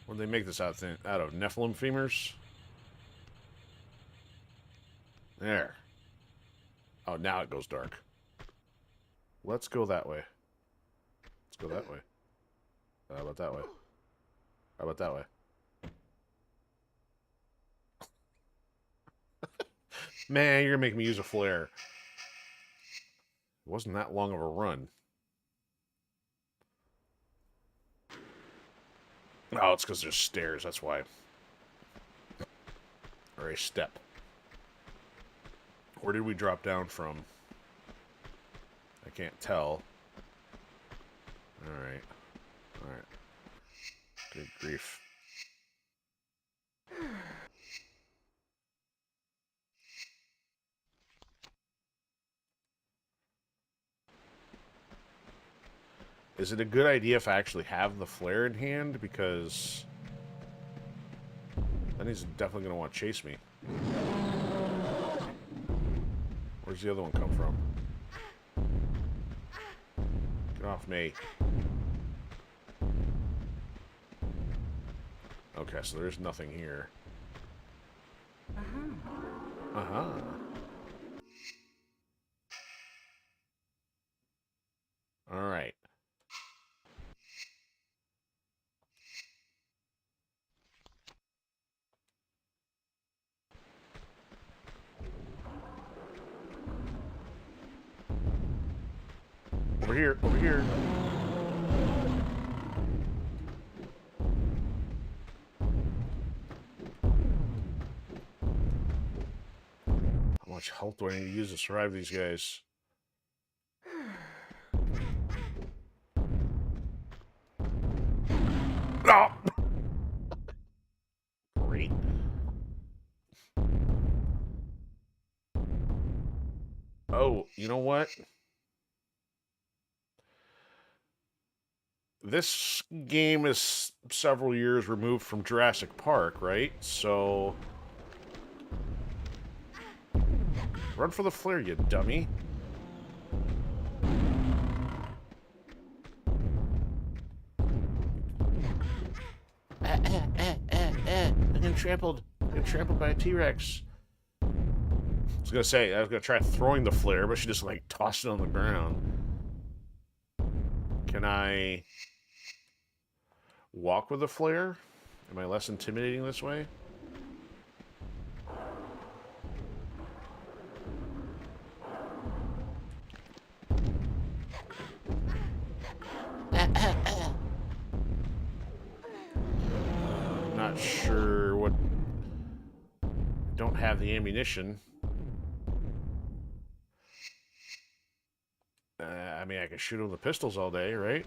What do they make this out of? Nephilim femurs? There. Oh, now it goes dark. Let's go that way. Let's go that way. How about that way? How about that way? Man, you're gonna make me use a flare. It wasn't that long of a run. Oh, it's because there's stairs, that's why. Or a step. Where did we drop down from? I can't tell. Alright. Alright. Good grief. Is it a good idea if I actually have the flare in hand? Because then he's definitely going to want to chase me. Where's the other one come from? Get off me. Okay, so there's nothing here. Uh-huh. Uh-huh. Alright. Over here, over here. How much health do I need to use to survive these guys? Oh! Great. Oh, you know what? This game is several years removed from Jurassic Park, right? So run for the flare, you dummy. I'm getting trampled. I'm getting trampled by a T-Rex. I was gonna say, I was gonna try throwing the flare, but she just like tossed it on the ground. Can I walk with a flare? Am I less intimidating this way? Not sure what... Don't have the ammunition. I mean, I can shoot him with pistols all day, right?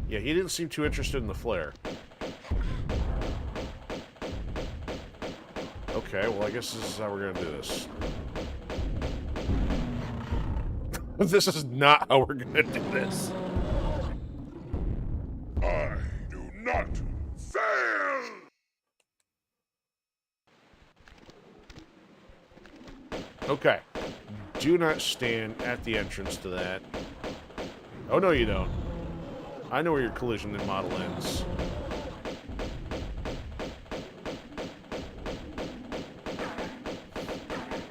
Yeah, he didn't seem too interested in the flare. Okay, well, I guess this is how we're gonna do this. This is not how we're gonna do this. I do not fail! Okay. Do not stand at the entrance to that. Oh, no, you don't. I know where your collision model ends.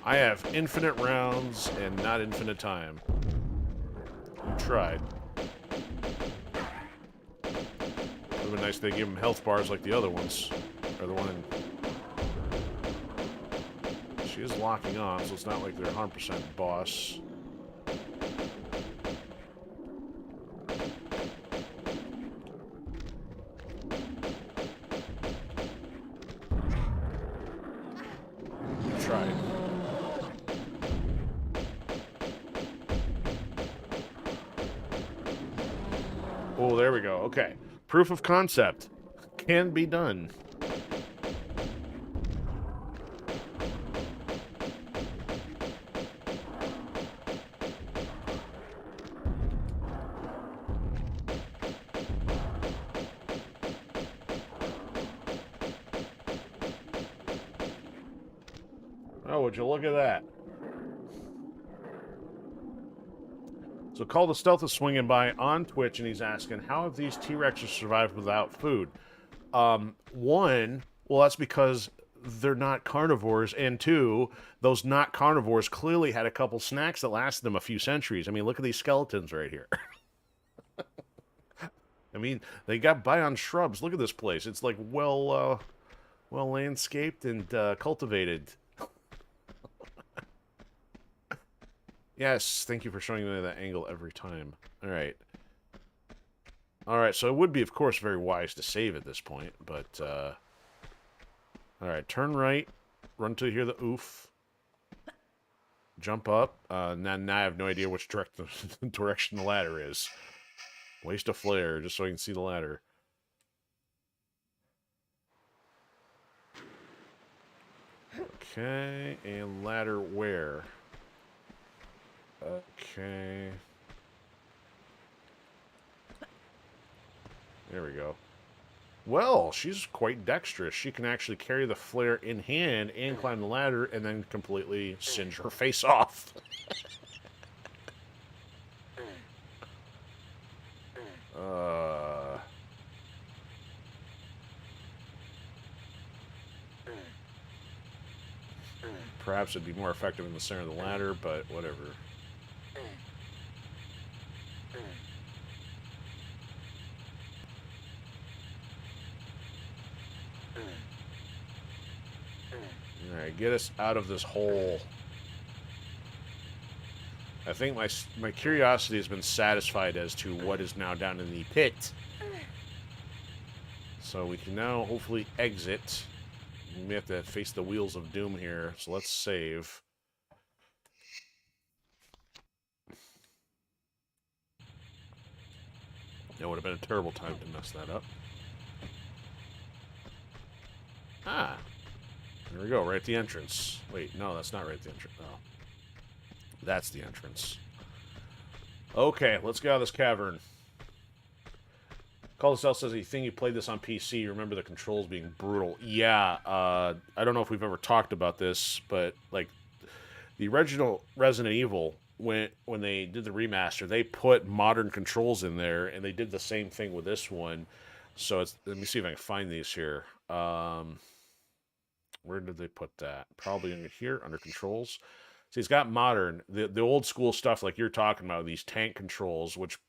I have infinite rounds and not infinite time. You tried. Would have been nice if they give them health bars like the other ones. Or the one in... She is locking on, so it's not like they're 100% boss. You tried. Oh, there we go. Okay. Proof of concept. Can be done. Oh, would you look at that? So Call the Stealth is swinging by on Twitch, and he's asking, how have these T-Rexes survived without food? One, well, that's because they're not carnivores, and two, those not carnivores clearly had a couple snacks that lasted them a few centuries. I mean, look at these skeletons right here. I mean, they got by on shrubs. Look at this place. It's like well landscaped and cultivated. Yes, thank you for showing me that angle every time. All right. All right, so it would be, of course, very wise to save at this point, but... all right, turn right, run till you hear the oof. Jump up. Now I have no idea which direction the ladder is. Waste a flare just so I can see the ladder. Okay, and ladder where? Okay. There we go. Well, she's quite dexterous. She can actually carry the flare in hand and climb the ladder and then completely singe her face off. Perhaps it'd be more effective in the center of the ladder, but whatever. Alright, get us out of this hole. I think my curiosity has been satisfied as to what is now down in the pit. So we can now hopefully exit. We may have to face the wheels of doom here, so let's save. That would have been a terrible time to mess that up. Ah. There we go, right at the entrance. Wait, no, that's not right at the entrance. No. That's the entrance. Okay, let's get out of this cavern. Call this out says, you think you played this on PC, you remember the controls being brutal. Yeah, I don't know if we've ever talked about this, but, like, the original Resident Evil, when they did the remaster, they put modern controls in there, and they did the same thing with this one. So, it's, let me see if I can find these here. Where did they put that? Probably in here, under controls. See, it's got modern. The old school stuff like you're talking about, these tank controls, which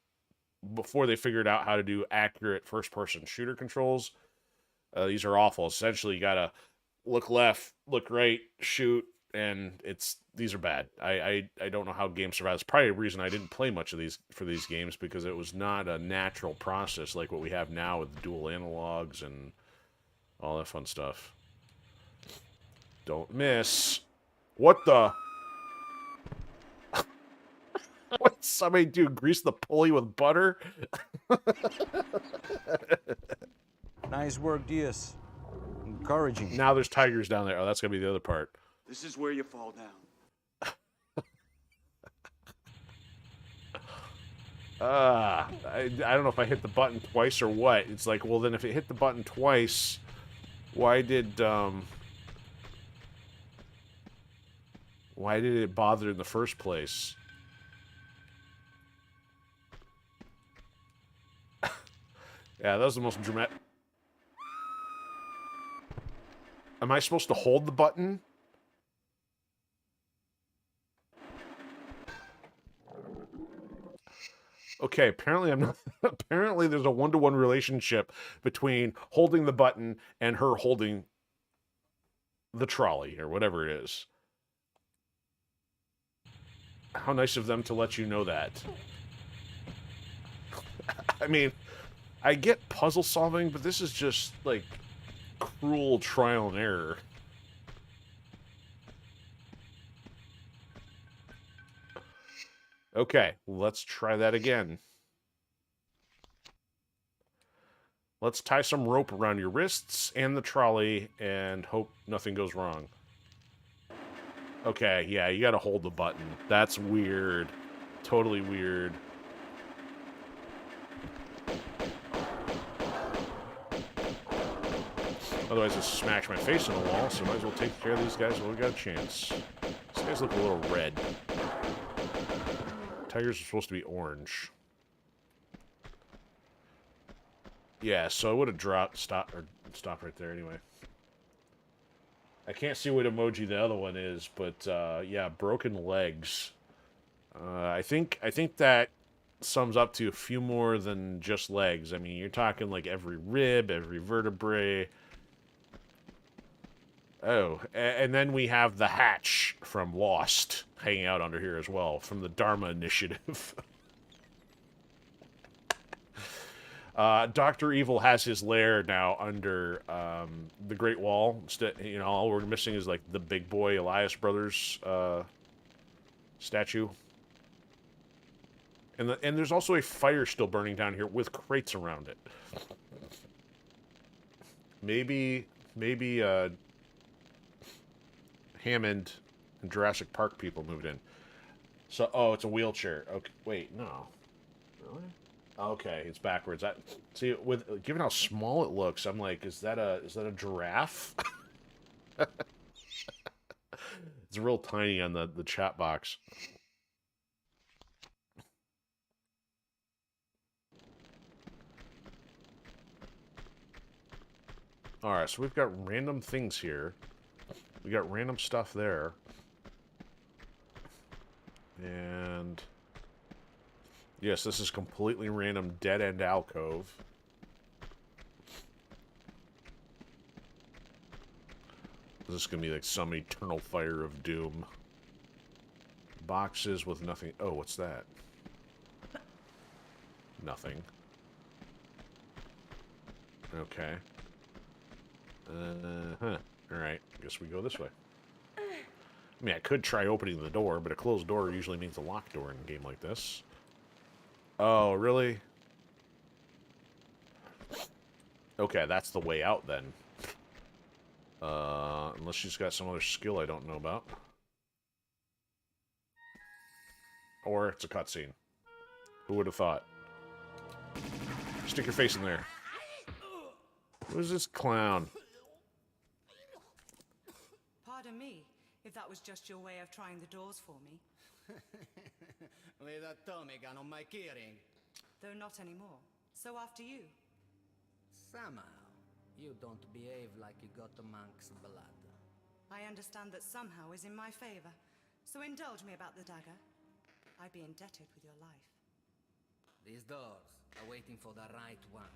before they figured out how to do accurate first-person shooter controls, these are awful. Essentially, you gotta look left, look right, shoot, and these are bad. I don't know how games survive. It's probably a reason I didn't play much of these for these games, because it was not a natural process like what we have now with the dual analogs and all that fun stuff. Don't miss. What the? What somebody do? Grease the pulley with butter? Nice work, Diaz. Encouraging. Now there's tigers down there. Oh, that's gonna be the other part. This is where you fall down. I don't know if I hit the button twice or what. It's like, well, then if it hit the button twice, why did it bother in the first place? Yeah, that was the most dramatic. Am I supposed to hold the button? Okay, apparently I'm not. Apparently there's a one-to-one relationship between holding the button and her holding the trolley or whatever it is. How nice of them to let you know that. I mean, I get puzzle solving, but this is just, like, cruel trial and error. Okay, let's try that again. Let's tie some rope around your wrists and the trolley and hope nothing goes wrong. Okay, yeah, you gotta hold the button. That's weird. Totally weird. Otherwise, I'll smash my face on the wall, so might as well take care of these guys while we got a chance. These guys look a little red. Tigers are supposed to be orange. Yeah, so I would have stopped right there anyway. I can't see what emoji the other one is, but yeah, broken legs. I think that sums up to a few more than just legs. I mean, you're talking like every rib, every vertebrae. Oh, and then we have the hatch from Lost hanging out under here as well, from the Dharma Initiative. Dr. Evil has his lair now under the Great Wall. You know, all we're missing is like the big boy Elias Brothers statue. And there's also a fire still burning down here with crates around it. Maybe Hammond and Jurassic Park people moved in. So, oh, it's a wheelchair. Okay, wait, no. Really? Okay, it's backwards. See, given how small it looks, I'm like, is that a giraffe? It's real tiny on the chat box. Alright, so we've got random things here. We got random stuff there. And yes, this is completely random dead-end alcove. This is going to be like some eternal fire of doom. Boxes with nothing. Oh, what's that? Nothing. Okay. Huh. Alright, guess we go this way. I mean, I could try opening the door, but a closed door usually means a locked door in a game like this. Oh, really? Okay, that's the way out then. Unless she's got some other skill I don't know about. Or it's a cutscene. Who would have thought? Stick your face in there. Who's this clown? Pardon me, if that was just your way of trying the doors for me. With a Tommy gun on my keyring. Though not anymore. So after you. Somehow, you don't behave like you got the monk's blood. I understand that somehow is in my favor. So indulge me about the dagger. I'd be indebted with your life. These doors are waiting for the right one.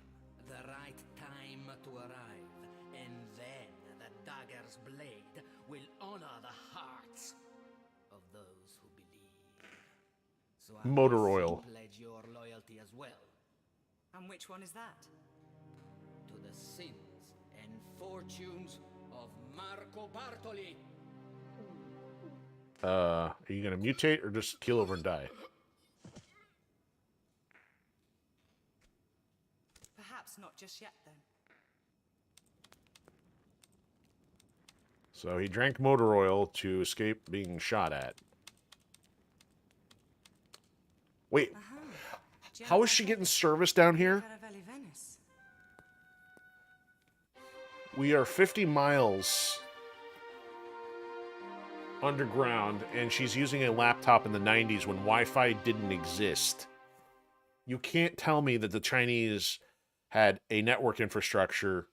The right time to arrive. And then the dagger's blade will honor the hearts of those who believe. So I Motor guess oil. you pledge your loyalty as well. And which one is that? To the sins and fortunes of Marco Bartoli. Are you gonna mutate or just keel over and die? Perhaps not just yet then. So he drank motor oil to escape being shot at. Wait, how is she getting service down here? Caravelli, Venice. We are 50 miles underground, and she's using a laptop in the 90s when Wi-Fi didn't exist. You can't tell me that the Chinese had a network infrastructure.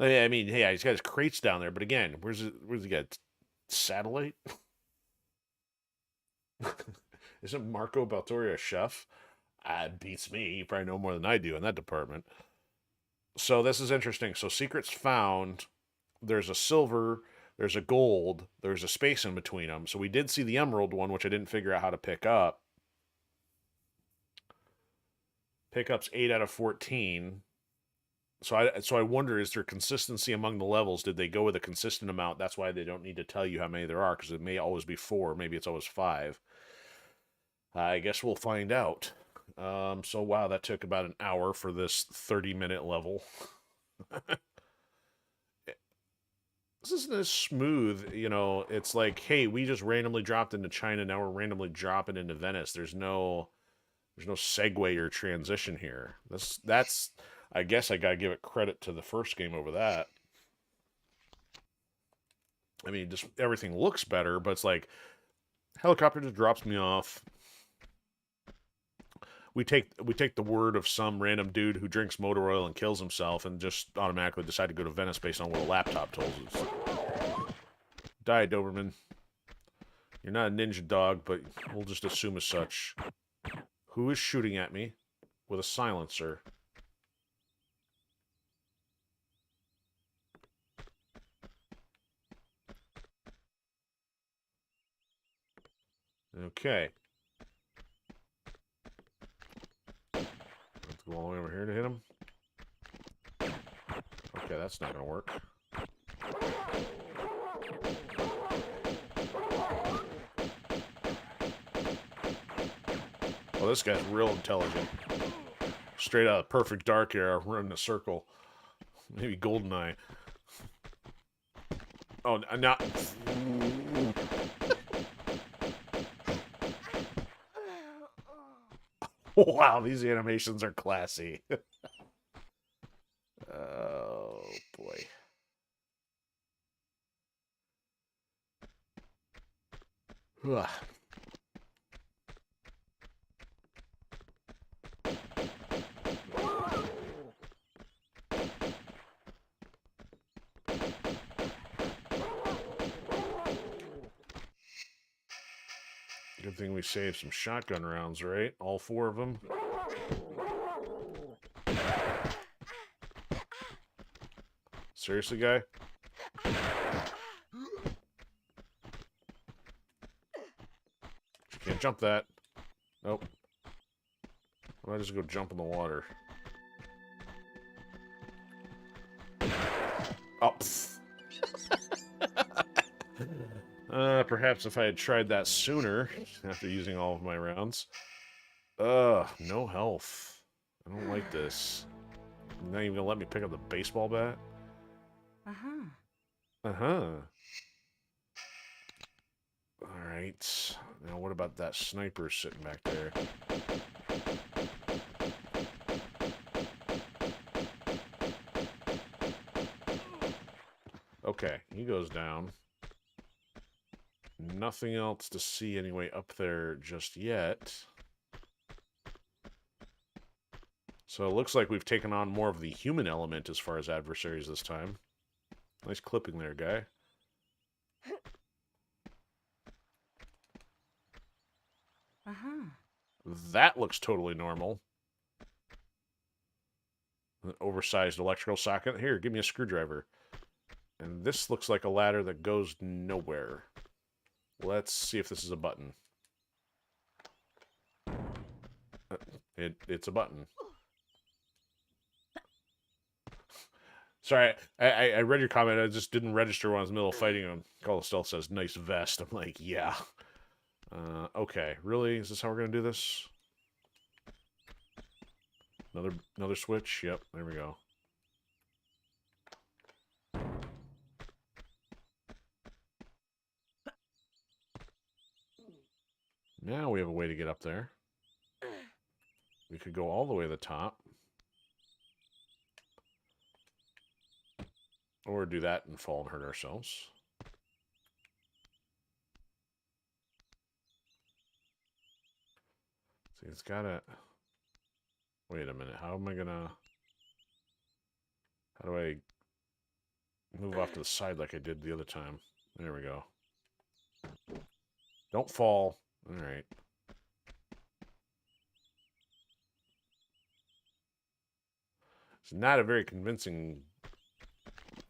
I mean, hey, he's got his crates down there, but again, where's he got? Satellite? Isn't Marco Baltori a chef? Beats me. You probably know more than I do in that department. So this is interesting. So secrets found. There's a silver. There's a gold. There's a space in between them. So we did see the emerald one, which I didn't figure out how to pick up. Pickup's 8 out of 14. So I wonder, is there consistency among the levels? Did they go with a consistent amount? That's why they don't need to tell you how many there are, because it may always be 4. Maybe it's always 5. I guess we'll find out. So, wow, that took about an hour for this 30-minute level. This isn't as smooth, you know. It's like, hey, we just randomly dropped into China, now we're randomly dropping into Venice. There's no segue or transition here. That's I guess I gotta give it credit to the first game over that. I mean, just everything looks better, but it's like Helicopter just drops me off. We take the word of some random dude who drinks motor oil and kills himself and just automatically decide to go to Venice based on what a laptop tells us. Die, Doberman. You're not a ninja dog, but we'll just assume as such. Who is shooting at me with a silencer? Okay. Let's go all the way over here to hit him. Okay, that's not gonna work. Well, this guy's real intelligent. Straight out of Perfect Dark era, running a circle. Maybe GoldenEye. Oh, not... Wow, these animations are classy. Oh, boy. Ugh. Good thing we saved some shotgun rounds, right? All 4 of them. Seriously, guy? You can't jump that. Nope. Why don't I just go jump in the water? Oh, perhaps if I had tried that sooner, after using all of my rounds. No health. I don't like this. You're not even gonna let me pick up the baseball bat? Uh-huh. Uh-huh. Alright. Now what about that sniper sitting back there? Okay, he goes down. Nothing else to see anyway up there just yet. So it looks like we've taken on more of the human element as far as adversaries this time. Nice clipping there, guy. Uh-huh. That looks totally normal. An oversized electrical socket. Here, give me a screwdriver. And this looks like a ladder that goes nowhere. Let's see if this is a button. It's a button. Sorry, I read your comment. I just didn't register when I was in the middle of fighting him. Call of Stealth says, nice vest. I'm like, yeah. Okay, really? Is this how we're going to do this? Another switch? Yep, there we go. Now we have a way to get up there. We could go all the way to the top. Or do that and fall and hurt ourselves. See, it's gotta... Wait a minute, how am I gonna... How do I move off to the side like I did the other time? There we go. Don't fall. Alright. It's not a very convincing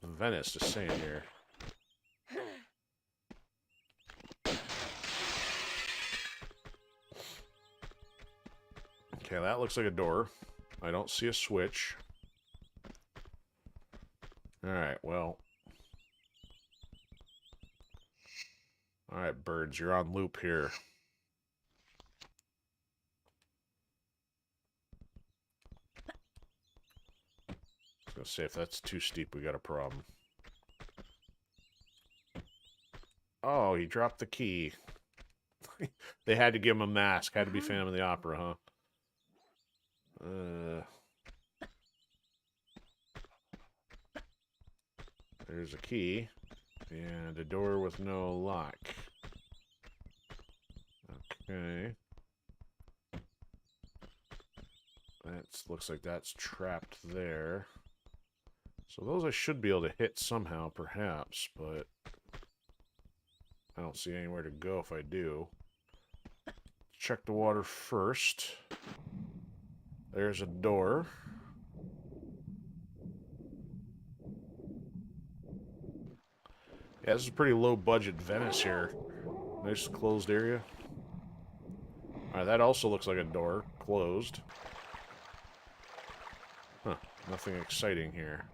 Venice, just saying here. Okay, that looks like a door. I don't see a switch. Alright, well. Alright, birds, you're on loop here. I was gonna say, if that's too steep, we got a problem. Oh, he dropped the key. They had to give him a mask. Had to be Phantom of the Opera, huh? There's a key. And a door with no lock. Okay. That looks like that's trapped there. So those I should be able to hit somehow, perhaps, but I don't see anywhere to go if I do. Check the water first. There's a door. Yeah, this is a pretty low-budget Venice here. Nice closed area. Alright, that also looks like a door. Closed. Huh. Nothing exciting here.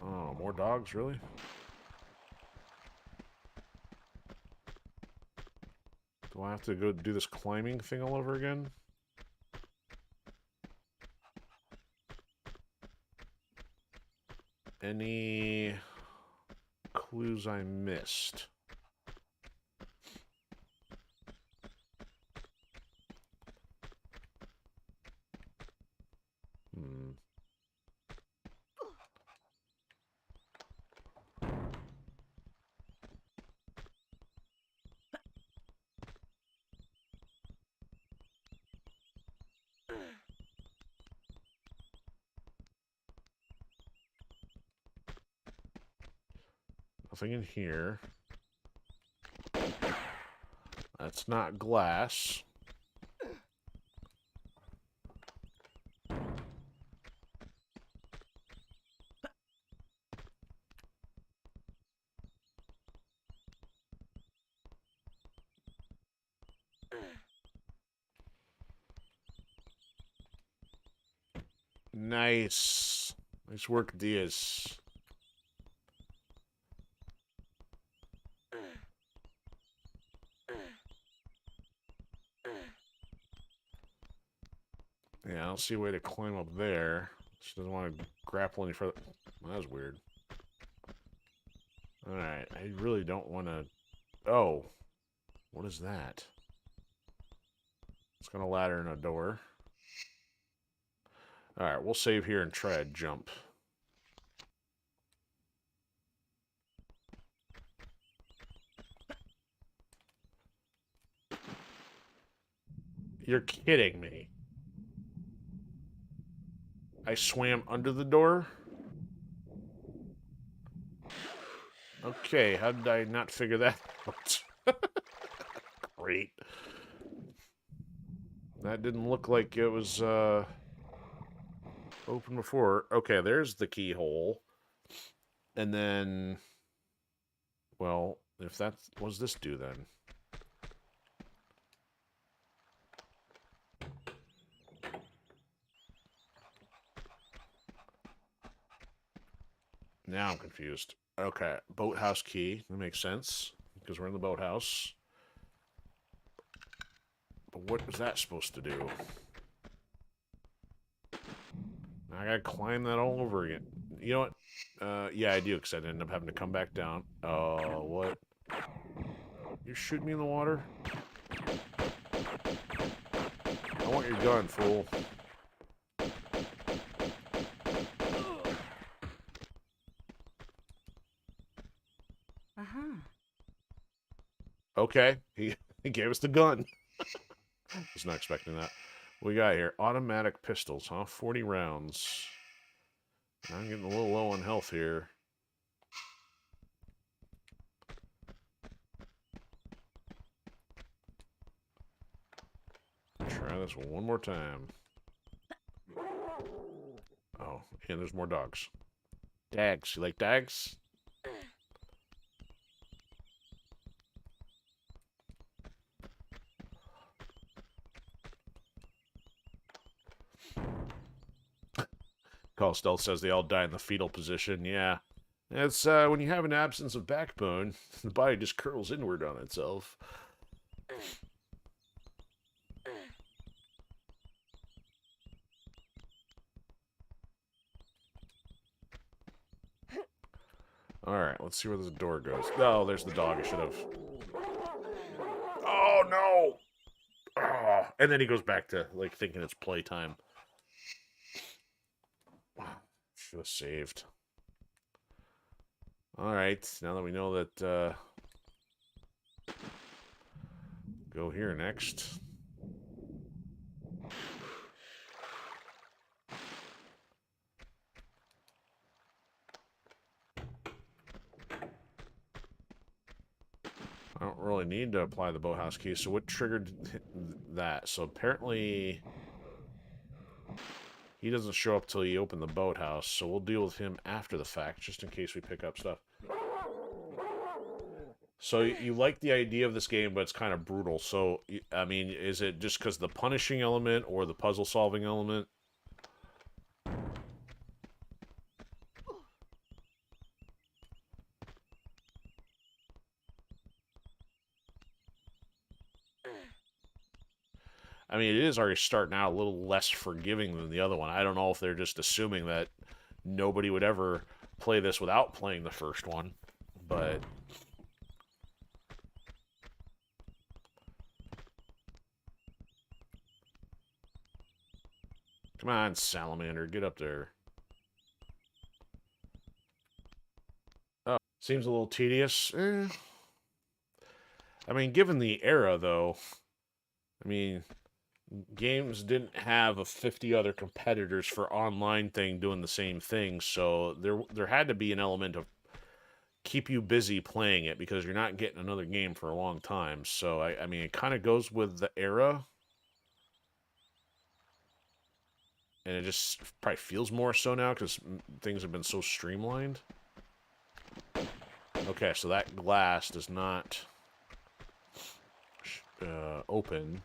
Oh, more dogs, really? Do I have to go do this climbing thing all over again? Any clues I missed? Nothing in here. That's not glass. Nice. Nice work, Diaz. Yeah, I don't see a way to climb up there. She doesn't want to grapple any further. Well, that was weird. Alright, I really don't want to... Oh. What is that? It's got a ladder and a door. Alright, we'll save here and try a jump. You're kidding me. I swam under the door? Okay, how did I not figure that out? Great. That didn't look like it was open before. Okay, there's the keyhole. And then... Well, if that's... What does this do then? Now I'm confused. Okay, boathouse key. That makes sense, because we're in the boathouse. But what was that supposed to do? I gotta climb that all over again. You know what? Yeah, I do, because I'd end up having to come back down. Oh, what? You're shooting me in the water? I want your gun, fool. Okay, he gave us the gun. Was not expecting that. What we got here? Automatic pistols, huh? 40 rounds. I'm getting a little low on health here. Try this one more time. Oh, and there's more dogs. Dags. You like dags? Call Stealth says they all die in the fetal position. Yeah. It's when you have an absence of backbone, the body just curls inward on itself. Alright, let's see where this door goes. Oh, there's the dog. I should have... Oh, no! Oh, and then he goes back to, like, thinking it's playtime. Wow. Should have saved. Alright, now that we know that, go here next. I don't really need to apply the boathouse key, so what triggered that? So apparently he doesn't show up till you open the boathouse, so we'll deal with him after the fact, just in case we pick up stuff. So you like the idea of this game, but it's kind of brutal. So, I mean, is it just because the punishing element or the puzzle-solving element? I mean, it is already starting out a little less forgiving than the other one. I don't know if they're just assuming that nobody would ever play this without playing the first one, but... Come on, Salamander, get up there. Oh, seems a little tedious. I mean, given the era, though, I mean... Games didn't have a 50 other competitors for online thing doing the same thing, so there had to be an element of keep you busy playing it because you're not getting another game for a long time. So, I mean, it kind of goes with the era. And it just probably feels more so now because things have been so streamlined. Okay, so that glass does not open.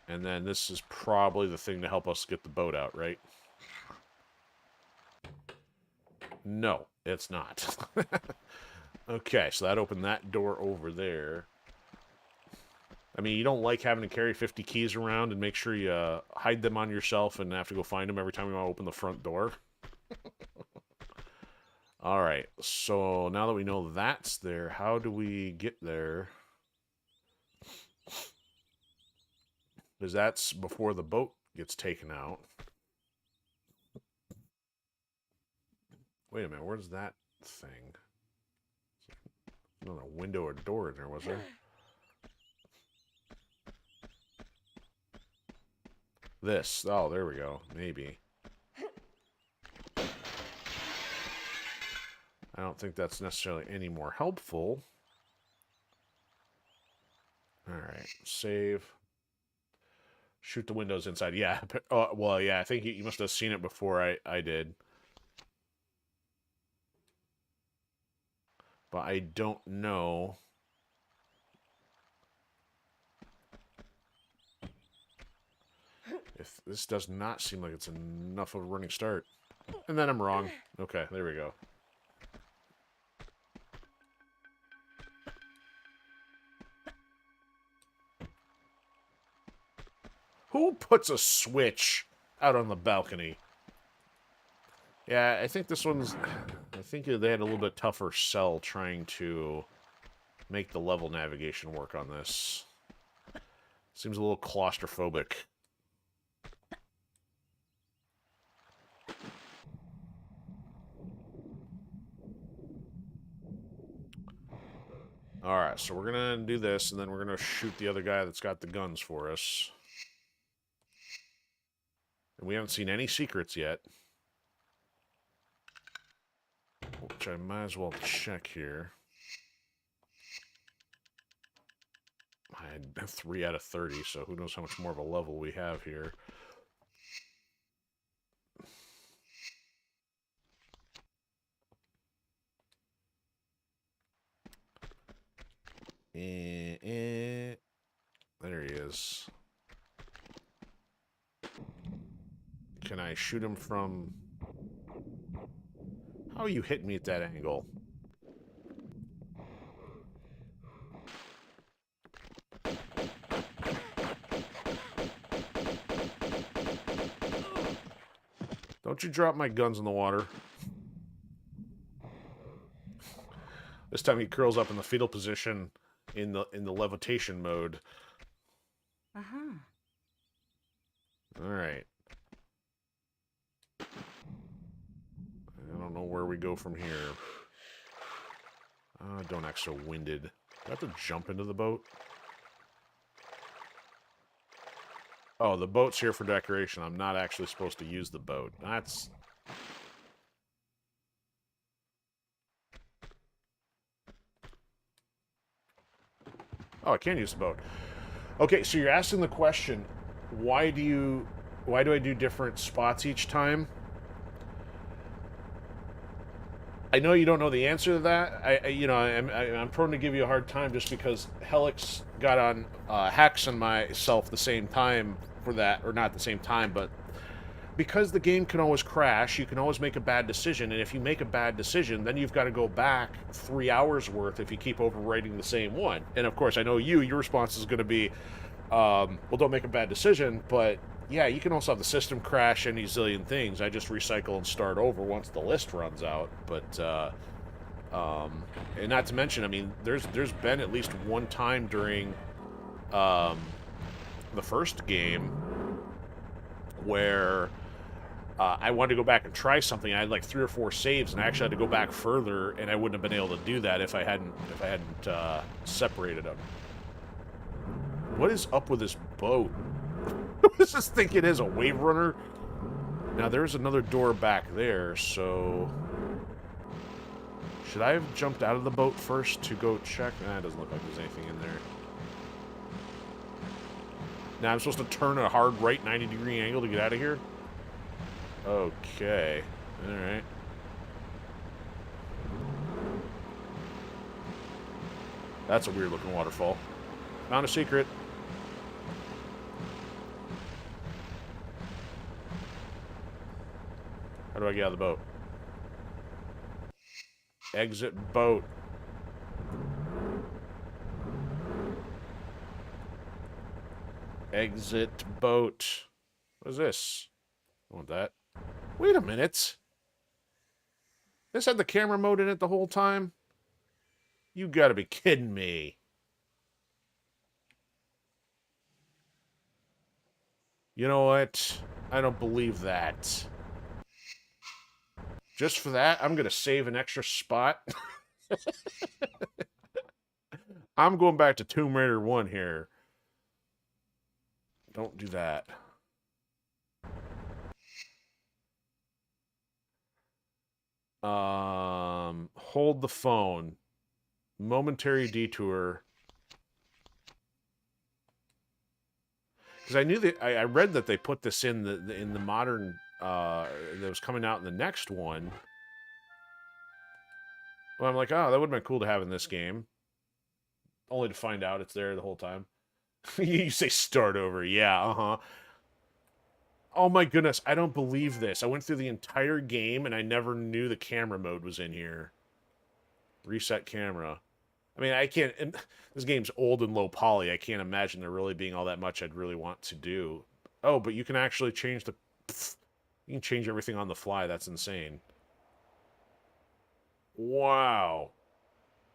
And then this is probably the thing to help us get the boat out, right? No, it's not. Okay, so that opened that door over there. I mean, you don't like having to carry 50 keys around and make sure you hide them on yourself and have to go find them every time you want to open the front door. Alright, so now that we know that's there, how do we get there? Because that's before the boat gets taken out. Wait a minute, where's that thing? Another window or door in there, was there? This. Oh, there we go. Maybe. I don't think that's necessarily any more helpful. Alright, save. Shoot the windows inside. Yeah. Oh, well, yeah, I think you must have seen it before I did. But I don't know. If this does not seem like it's enough of a running start. And then I'm wrong. Okay, there we go. Who puts a switch out on the balcony? Yeah, I think this one's... I think they had a little bit tougher sell trying to make the level navigation work on this. Seems a little claustrophobic. Alright, so we're gonna do this, and then we're gonna shoot the other guy that's got the guns for us. And we haven't seen any secrets yet. Which I might as well check here. I had 3 out of 30, so who knows how much more of a level we have here. There he is. Can I shoot him from... How are you hitting me at that angle? Don't you drop my guns in the water. This time he curls up in the fetal position in the levitation mode. Uh-huh. Alright. I don't know where we go from here. Don't act so winded. Do I have to jump into the boat? Oh, the boat's here for decoration. I'm not actually supposed to use the boat. That's... Oh, I can use the boat. Okay, so you're asking the question, why do I do different spots each time? I know you don't know the answer to that. I'm prone to give you a hard time just because Helix got on Hex and myself the same time for that, or not the same time, but because the game can always crash, you can always make a bad decision, and if you make a bad decision, then you've got to go back 3 hours worth if you keep overwriting the same one. And of course, I know your response is going to be, well, don't make a bad decision, but yeah, you can also have the system crash any zillion things. I just recycle and start over once the list runs out. But and not to mention, I mean, there's been at least one time during the first game where I wanted to go back and try something. I had like 3 or 4 saves, and I actually had to go back further, and I wouldn't have been able to do that if I hadn't separated them. What is up with this boat? What does this think it is, a wave runner? Now, there's another door back there, so... Should I have jumped out of the boat first to go check? Nah, it doesn't look like there's anything in there. Now, I'm supposed to turn a hard right 90-degree angle to get out of here? Okay. Alright. That's a weird-looking waterfall. Found a secret. How do I get out of the boat? Exit boat. Exit boat. What is this? I want that. Wait a minute. This had the camera mode in it the whole time? You gotta be kidding me. You know what? I don't believe that. Just for that, I'm going to save an extra spot. I'm going back to Tomb Raider 1 here. Don't do that. Hold the phone. Momentary detour. Because I knew that I read that they put this in the modern that was coming out in the next one. Well, I'm like, oh, that would have been cool to have in this game. Only to find out it's there the whole time. You say start over. Yeah, uh-huh. Oh my goodness, I don't believe this. I went through the entire game and I never knew the camera mode was in here. Reset camera. I mean, I can't... And this game's old and low poly. I can't imagine there really being all that much I'd really want to do. Oh, but you can actually change the... You can change everything on the fly. That's insane. Wow.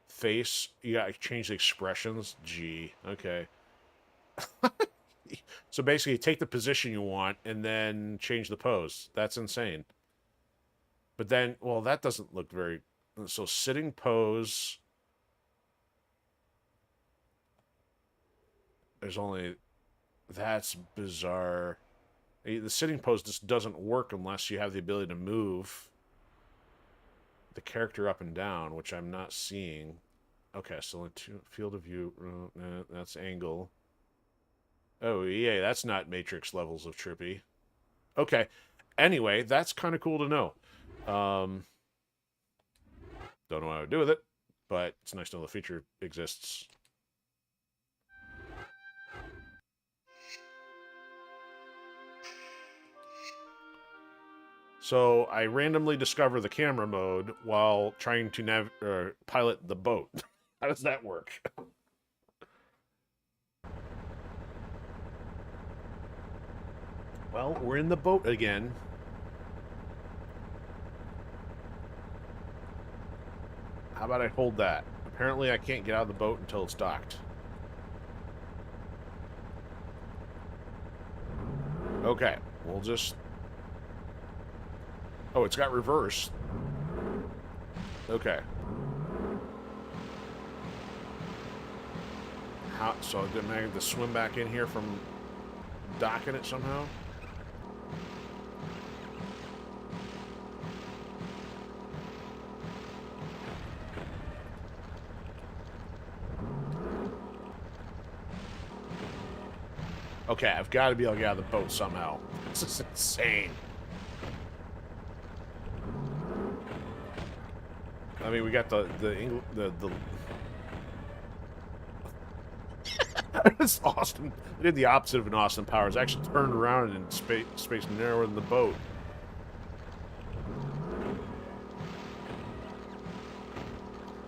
Face. You gotta change the expressions. Gee. Okay. So basically, take the position you want and then change the pose. That's insane. But then, well, that doesn't look very... So sitting pose... There's only... That's bizarre. The sitting pose just doesn't work unless you have the ability to move the character up and down, which I'm not seeing. Okay, so field of view, that's angle. Oh, yeah, that's not Matrix levels of trippy. Okay, anyway, that's kind of cool to know. Don't know what I would do with it, but it's nice to know the feature exists. So I randomly discover the camera mode while trying to pilot the boat. How does that work? Well, we're in the boat again. How about I hold that? Apparently I can't get out of the boat until it's docked. Okay, we'll just... Oh, it's got reverse. Okay. How? So did I have to swim back in here from docking it somehow? Okay, I've got to be able to get out of the boat somehow. This is insane. I mean, we got the It's Austin. They did the opposite of an Austin Powers. Actually turned around and in space narrower than the boat.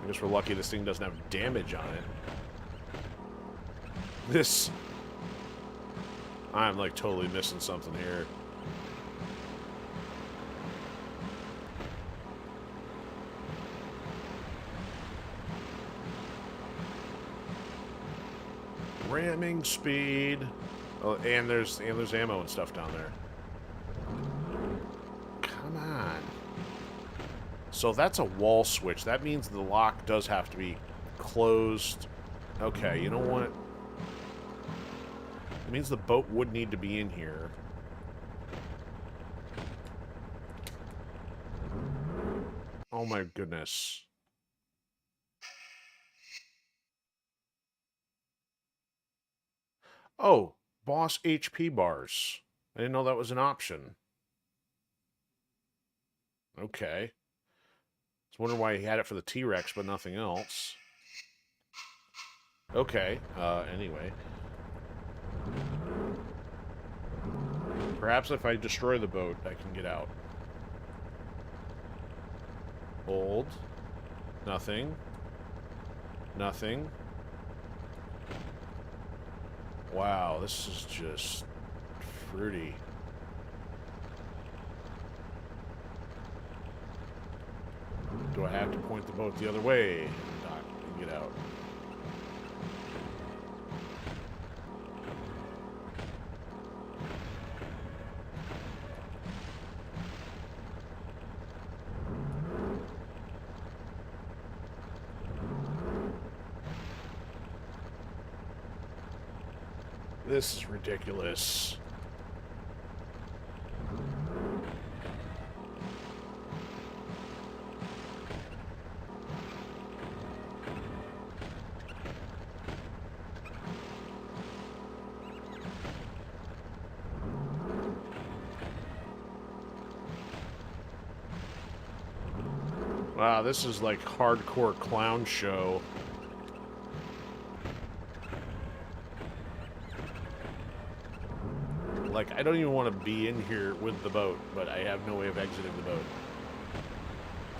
I guess we're lucky this thing doesn't have damage on it. This... I'm like totally missing something here. Ramming speed. Oh, and there's ammo and stuff down there. Come on. So that's a wall switch. That means the lock does have to be closed. Okay, you know what? It means the boat would need to be in here. Oh my goodness. Oh, boss HP bars. I didn't know that was an option. Okay. I was wondering why he had it for the T-Rex, but nothing else. Okay, anyway. Perhaps if I destroy the boat, I can get out. Hold. Nothing. Nothing. Wow, this is just fruity. Do I have to point the boat the other way and get out? This is ridiculous. Wow, this is like hardcore clown show. Like, I don't even want to be in here with the boat, but I have no way of exiting the boat.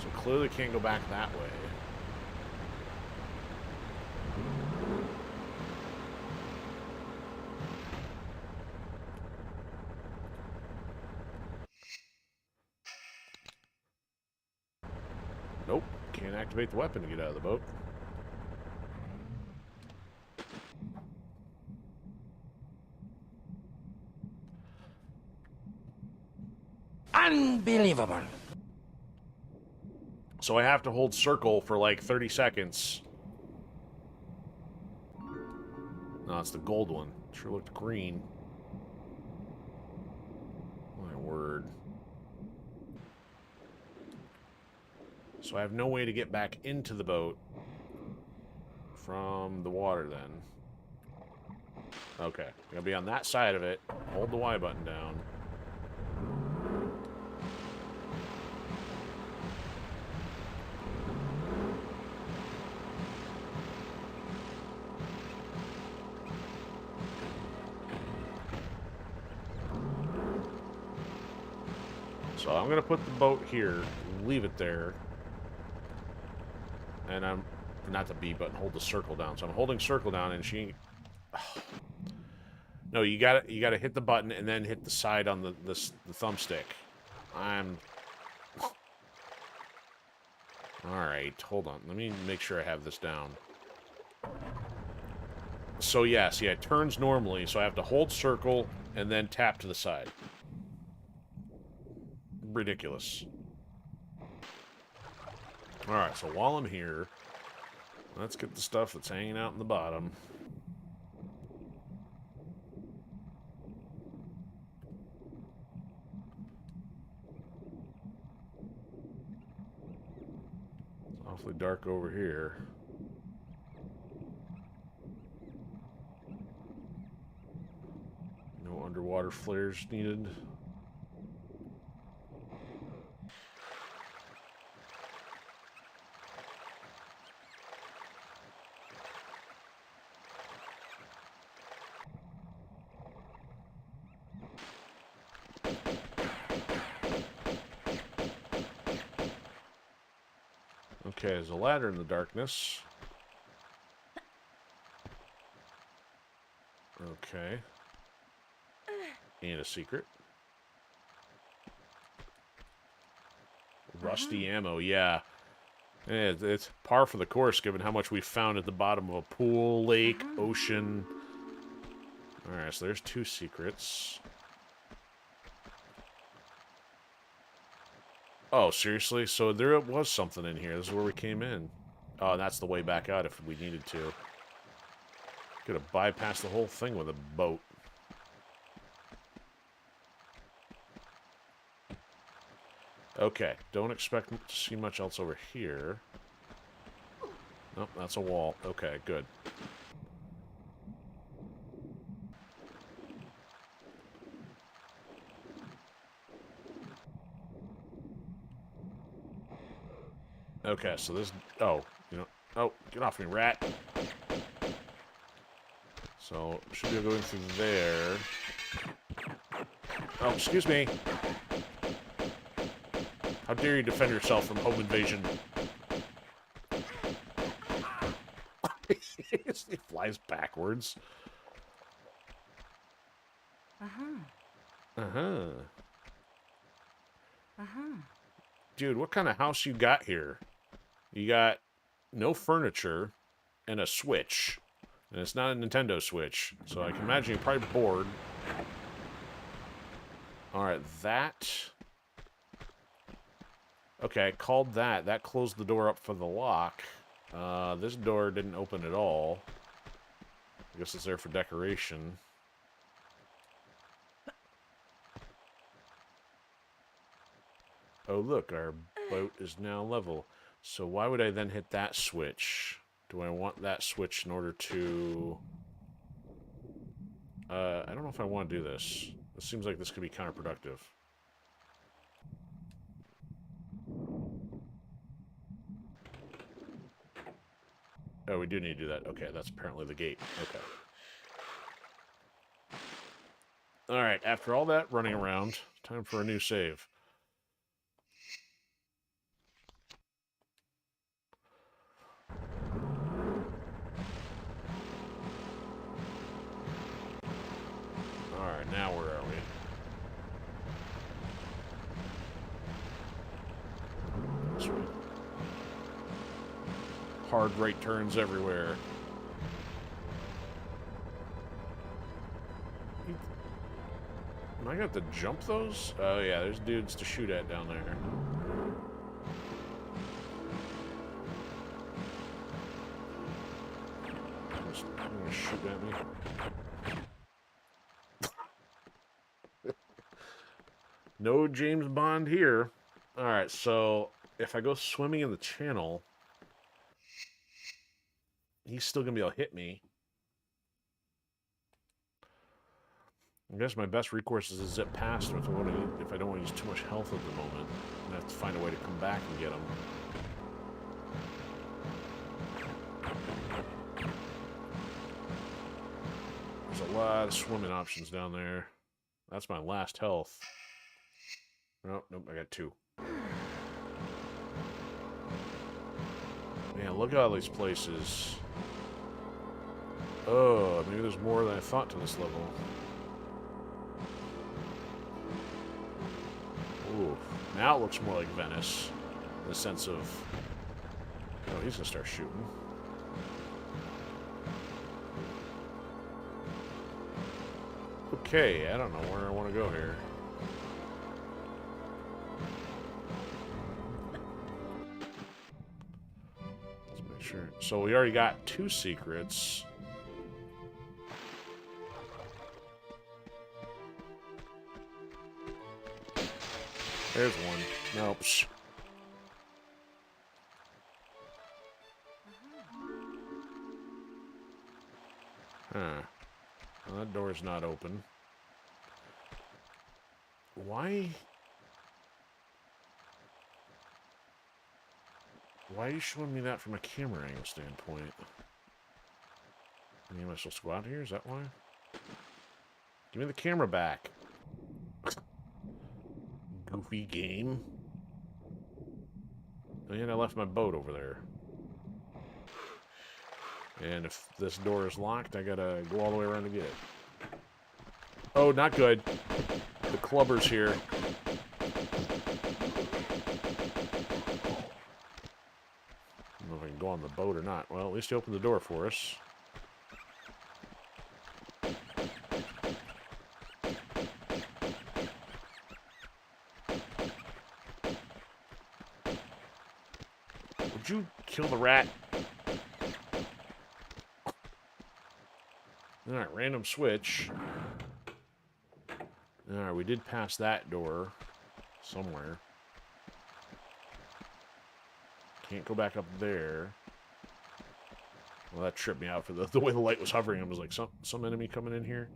So clearly can't go back that way. Nope, can't activate the weapon to get out of the boat. Unbelievable. So I have to hold circle for like 30 seconds. No, it's the gold one. Sure looked green. My word. So I have no way to get back into the boat from the water then. Okay, I'm gonna be on that side of it. Hold the Y button down. So I'm gonna put the boat here, leave it there, and I'm not the B button, hold the circle down. So I'm holding circle down, and she. Oh. No, you gotta hit the button and then hit the side on the thumbstick. I'm. All right, hold on. Let me make sure I have this down. So yeah, see, it turns normally, so I have to hold circle and then tap to the side. Ridiculous. Alright, so while I'm here, let's get the stuff that's hanging out in the bottom. Awfully dark over here. No underwater flares needed. Okay, there's a ladder in the darkness. Okay. And a secret. Rusty ammo, yeah. It's par for the course given how much we found at the bottom of a pool, lake, ocean. Alright, so there's 2 secrets. Oh, seriously? So there was something in here. This is where we came in. Oh, and that's the way back out if we needed to. Could have bypassed the whole thing with a boat. Okay, don't expect to see much else over here. Nope, that's a wall. Okay, good. Okay, so this... Oh, you know... Oh, get off me, rat! So, should be going through there. Oh, excuse me! How dare you defend yourself from home invasion? He flies backwards. Dude, what kind of house you got here? You got no furniture and a Switch. And it's not a Nintendo Switch. So I can imagine you're probably bored. Alright, that... Okay, I called that. That closed the door up for the lock. This door didn't open at all. I guess it's there for decoration. Oh, look, our boat is now level. So why would I then hit that switch? Do I want that switch in order to... I don't know if I want to do this. This seems like this could be counterproductive. Oh, we do need to do that. Okay, that's apparently the gate. Okay. Alright, after all that running around, time for a new save. Alright, now where are we? This way. Hard right turns everywhere. Am I gonna have to jump those? Oh yeah, there's dudes to shoot at down there. I'm gonna shoot at me. No James Bond here. Alright, so if I go swimming in the channel, he's still gonna be able to hit me. I guess my best recourse is to zip past him if I don't want to use too much health at the moment. I have to find a way to come back and get him. There's a lot of swimming options down there. That's my last health. Nope, nope, I got 2. Man, look at all these places. Oh, maybe there's more than I thought to this level. Ooh, now it looks more like Venice. In the sense of... Oh, he's gonna start shooting. Okay, I don't know where I want to go here. Let's make sure. So we already got 2 secrets. There's one. Nope. Huh. Well, that door's not open. Why? Why are you showing me that from a camera angle standpoint? I mean, am I supposed to go out here? Is that why? Give me the camera back. Goofy game. And I left my boat over there. And if this door is locked, I gotta go all the way around to get it. Oh, not good. The clubber's here. I don't know if I can go on the boat or not. Well, at least he opened the door for us. Would you kill the rat? Alright, random switch. Alright, we did pass that door somewhere. Can't go back up there. Well, that tripped me out for the way the light was hovering. I was like, some enemy coming in here?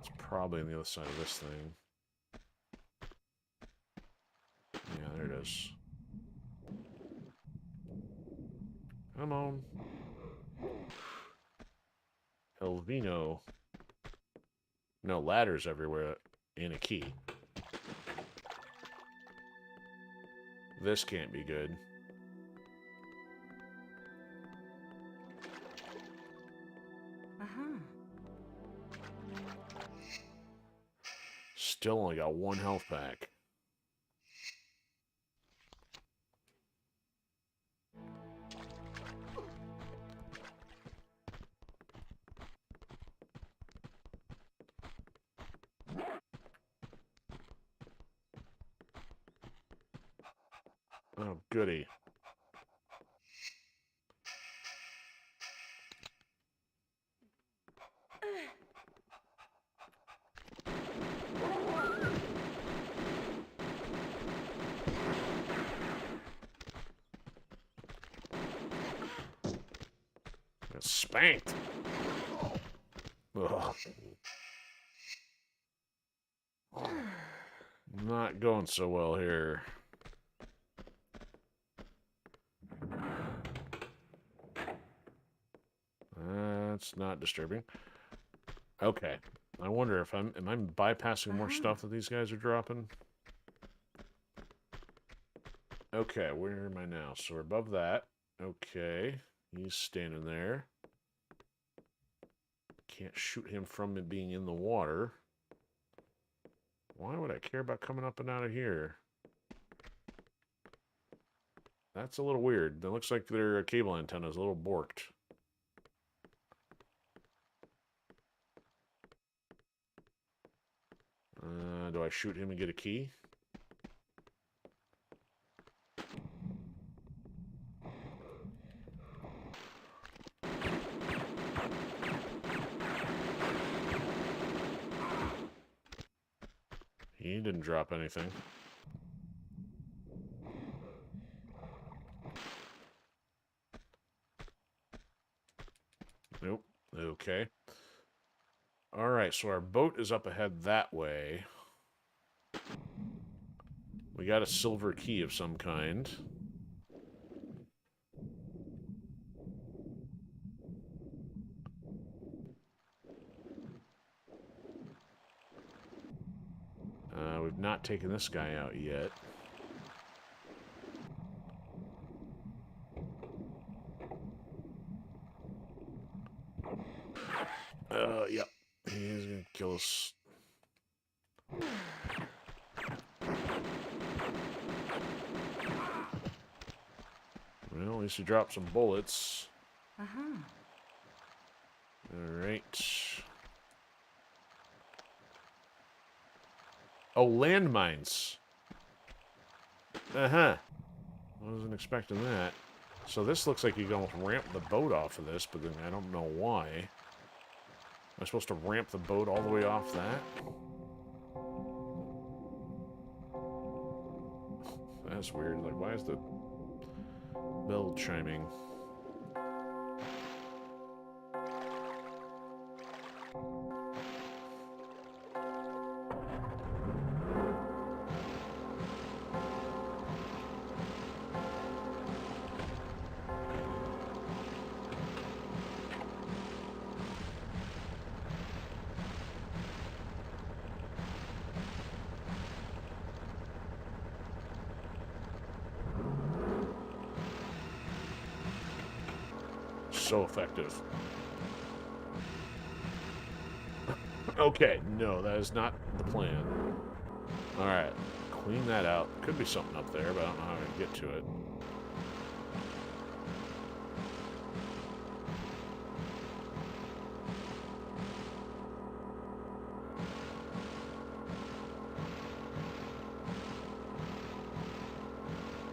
It's probably on the other side of this thing. Yeah, there it is. Come on. Elvino. No, ladders everywhere and a key. This can't be good. Still only got one health pack. Oh, goody. Got spanked. Ugh. Not going so well here. That's not disturbing. Okay. I wonder if am I bypassing more stuff that these guys are dropping? Okay, where am I now? So we're above that. Okay. He's standing there. Can't shoot him from it being in the water. Why would I care about coming up and out of here? That's a little weird. That looks like their cable antenna is a little borked. Do I shoot him and get a key? He didn't drop anything. Nope. Okay. All right, so our boat is up ahead that way. We got a silver key of some kind. We've not taken this guy out yet. Yep. He's gonna kill us. Well, at least he dropped some bullets. Alright. Oh, landmines. I wasn't expecting that. So this looks like you're going to ramp the boat off of this, but then I don't know why. Am I supposed to ramp the boat all the way off that? That's weird. Like, why is the bell chiming? So effective. Okay, no, that is not the plan. Alright, clean that out. Could be something up there, but I don't know how to get to it.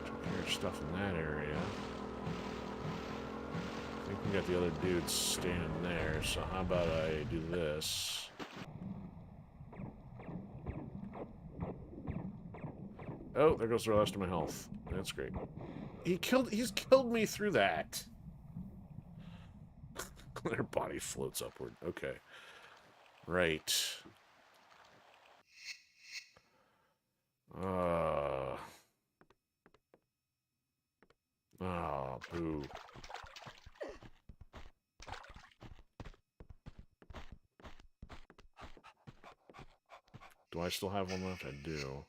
Took care of stuff in that area. I think we got the other dudes standing there, so how about I do this? Oh, there goes the rest of my health. That's great. He's killed me through that. Their body floats upward. Okay. Right. Oh, boo. Do I still have one left? I do.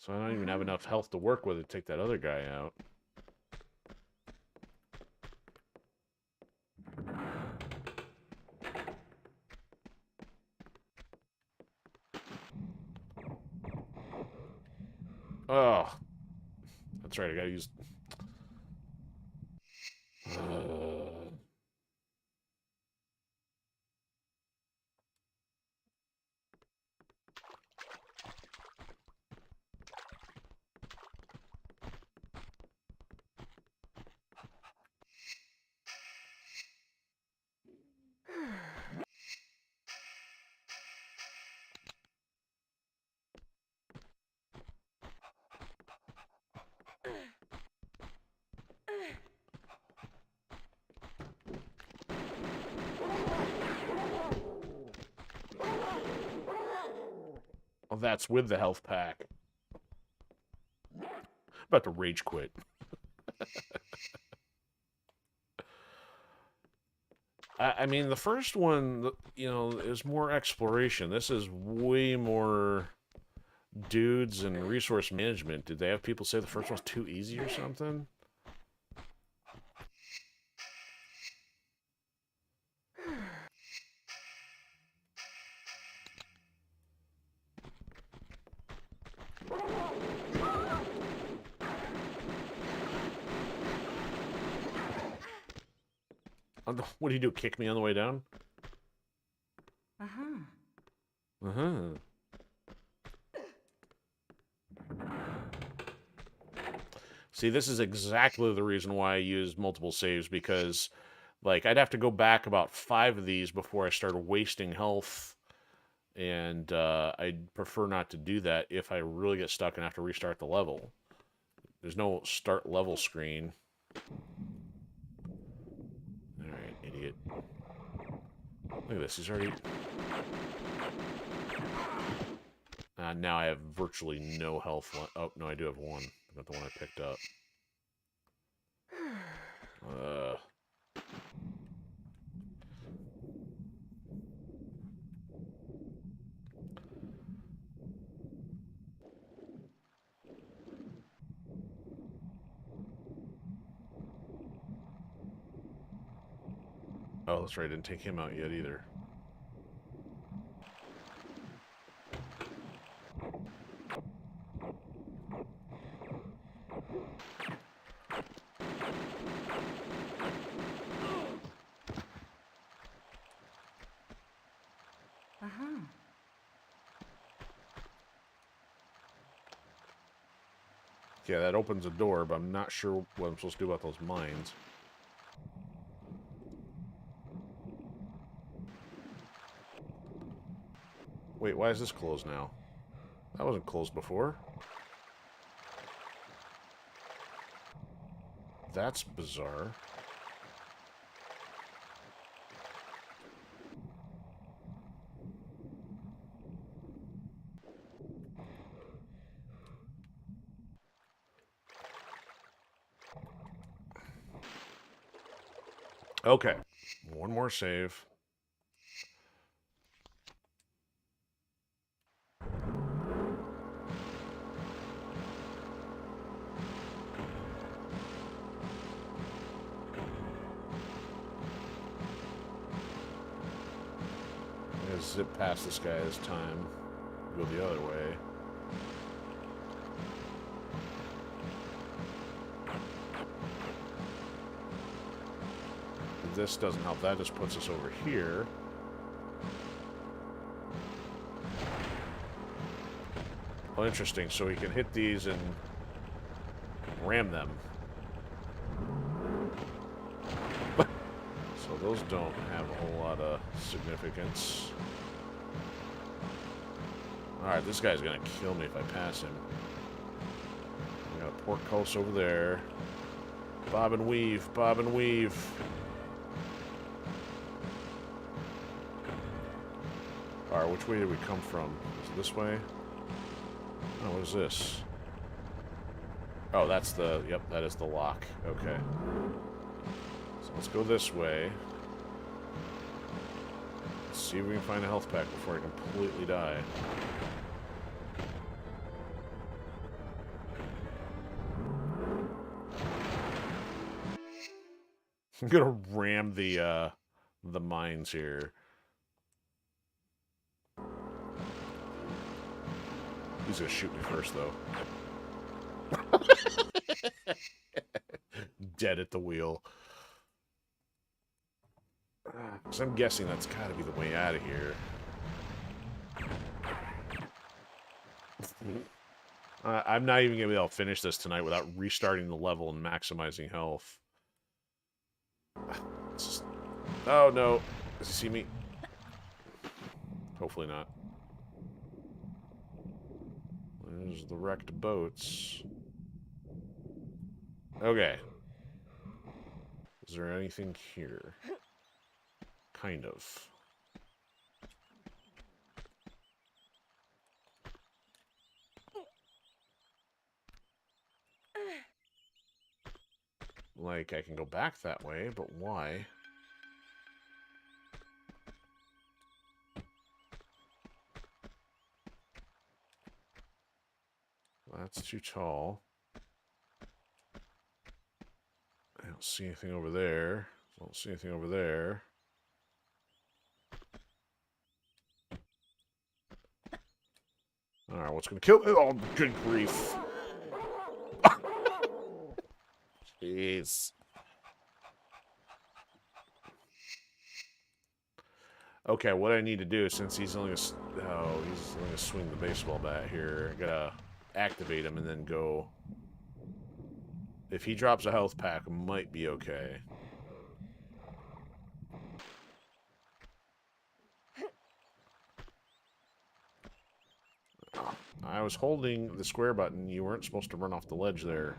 So I don't even have enough health to work with to take that other guy out. Oh, that's right. I gotta use. Oh, that's with the health pack. About to rage quit. I mean, the first one, you know, is more exploration. This is way more dudes and resource management. Did they have people say the first one's too easy or something? What do you do? Kick me on the way down? See, this is exactly the reason why I use multiple saves, because, like, I'd have to go back about 5 of these before I started wasting health, and I'd prefer not to do that if I really get stuck and have to restart the level. There's no start level screen. Alright, idiot. Look at this, he's already... now I have virtually no health left. Oh, no, I do have one. Not the one I picked up. Oh, that's right, I didn't take him out yet either. Okay, that opens a door, but I'm not sure what I'm supposed to do about those mines. Wait, why is this closed now? That wasn't closed before. That's bizarre. Okay. One more save. I'm gonna zip past this guy this time. Go the other way. This doesn't help. That just puts us over here. Oh, interesting. So we can hit these and ram them. So those don't have a whole lot of significance. Alright, this guy's gonna kill me if I pass him. We got a portcullis over there. Bob and weave, bob and weave. Alright, which way did we come from? Is it this way? Oh, what is this? Oh, that's the... Yep, that is the lock. Okay. So let's go this way. Let's see if we can find a health pack before I completely die. I'm gonna ram the mines here. He's gonna shoot me first, though. Dead at the wheel. So I'm guessing that's gotta be the way out of here. I'm not even gonna be able to finish this tonight without restarting the level and maximizing health. Oh no. Does he see me? Hopefully not. There's the wrecked boats. Okay. Is there anything here? Kind of. Like, I can go back that way, but why? That's too tall. I don't see anything over there. I don't see anything over there. Alright, what's gonna kill me? Oh, good grief. Jeez. Okay, what I need to do, since he's only gonna swing the baseball bat here, I gotta activate him and then go. If he drops a health pack, might be okay. I was holding the square button. You weren't supposed to run off the ledge there.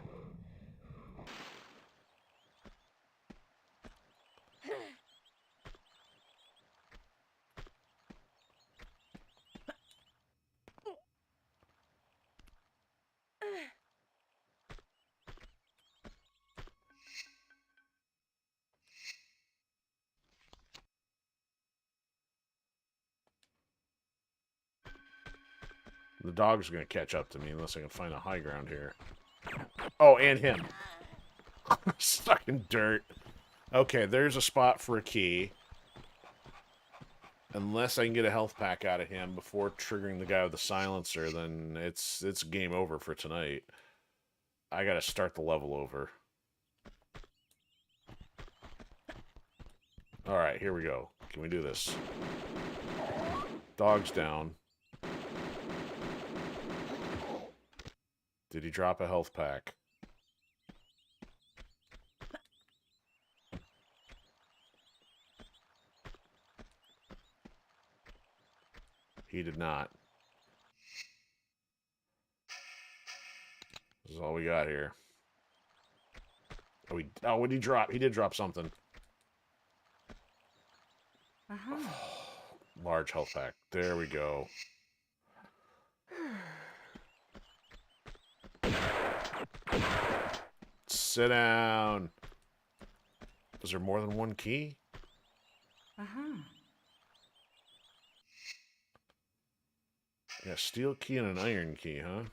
The dog's gonna catch up to me unless I can find a high ground here. Oh, and him. Stuck in dirt. Okay, there's a spot for a key. Unless I can get a health pack out of him before triggering the guy with the silencer, then it's game over for tonight. I gotta start the level over. Alright, here we go. Can we do this? Dog's down. Did he drop a health pack? He did not. This is all we got here. Oh, what did he drop? He did drop something. Large health pack. There we go. Sit down. Is there more than one key? Yeah, steel key and an iron key, huh?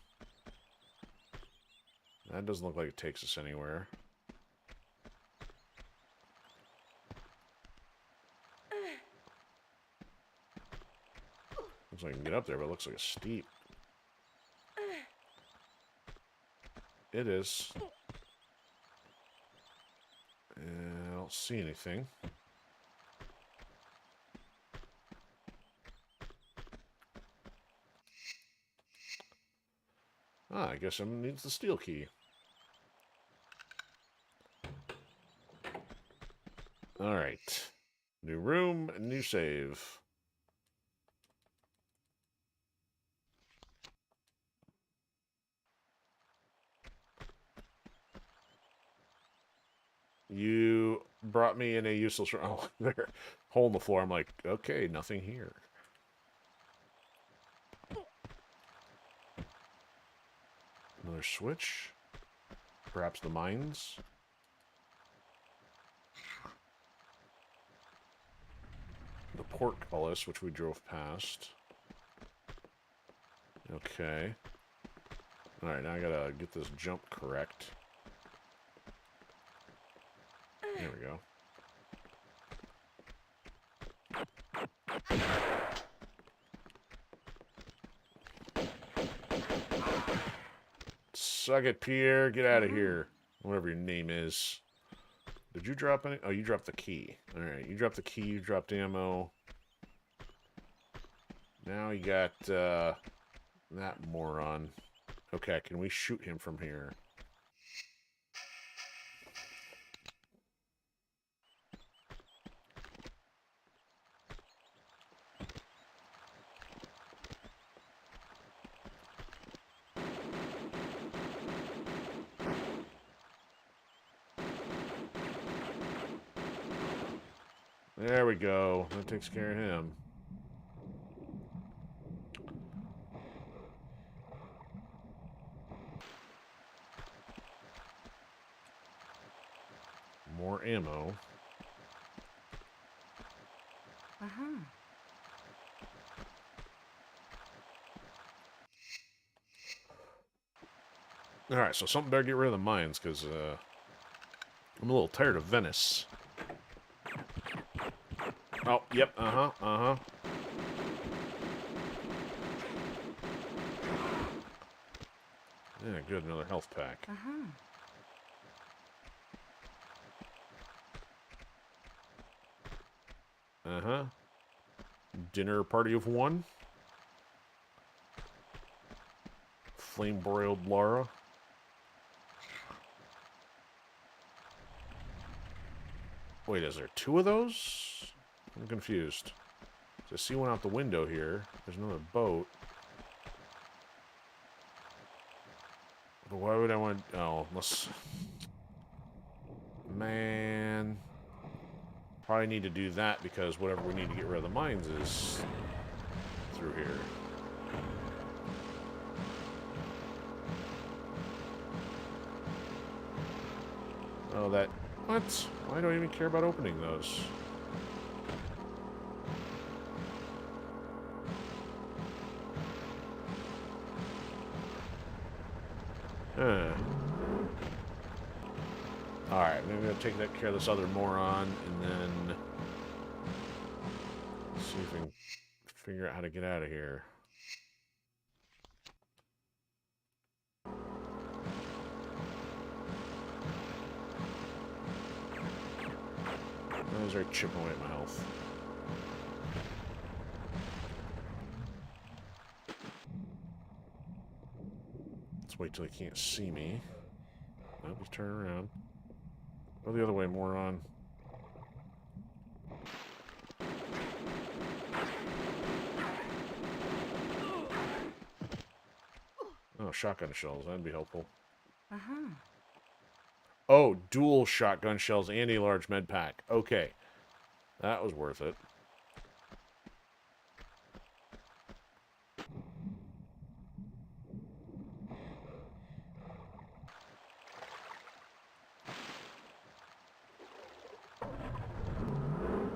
That doesn't look like it takes us anywhere. Looks like I can get up there, but it looks like it's steep. It is. I don't see anything. Ah, I guess someone needs the steel key. Alright. New room, new save. You brought me in a useless room. Oh, there. Hole in the floor. I'm like, okay, nothing here. Another switch. Perhaps the mines. The portcullis, which we drove past. Okay. Alright, now I gotta get this jump correct. There we go. Suck it, Pierre. Get out of here. Whatever your name is. Did you drop any? Oh, you dropped the key. Alright, you dropped the key. You dropped ammo. Now you got that moron. Okay, can we shoot him from here? There we go. That takes care of him. More ammo. Alright, so something better get rid of the mines, because I'm a little tired of Venice. Oh, yep, uh-huh. Yeah, good, another health pack. Dinner party of one. Flame-broiled Lara. Wait, is there two of those? I'm confused. I see one out the window here. There's another boat. But why would I want... Oh, unless... Man... Probably need to do that because whatever we need to get rid of the mines is through here. Oh, that... What? Why do I even care about opening those? Alright, maybe I'll take care of this other moron, and then... see if we can figure out how to get out of here. I was already chipping away at my health. Let's wait till he can't see me. Nope, just turn around. Go the other way, moron. Oh, shotgun shells. That'd be helpful. Uh-huh. Oh, dual shotgun shells and a large med pack. Okay. That was worth it.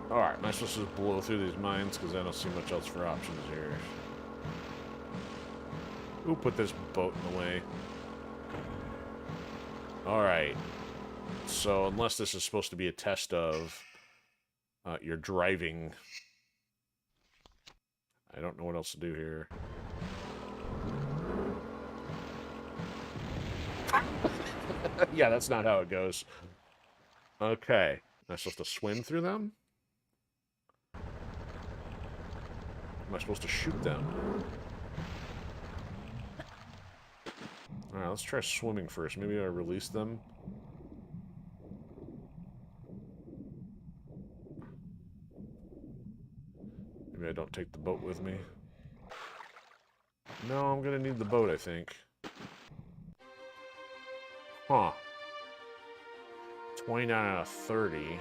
Alright, am I supposed to just blow through these mines? Because I don't see much else for options here. Who put this boat in the way? Alright. So, unless this is supposed to be a test of your driving, I don't know what else to do here. Yeah, that's not how it goes. Okay. Am I supposed to swim through them? Am I supposed to shoot them? Alright, let's try swimming first. Maybe I release them. Maybe I don't take the boat with me. No, I'm gonna need the boat, I think. Huh. 29 out of 30.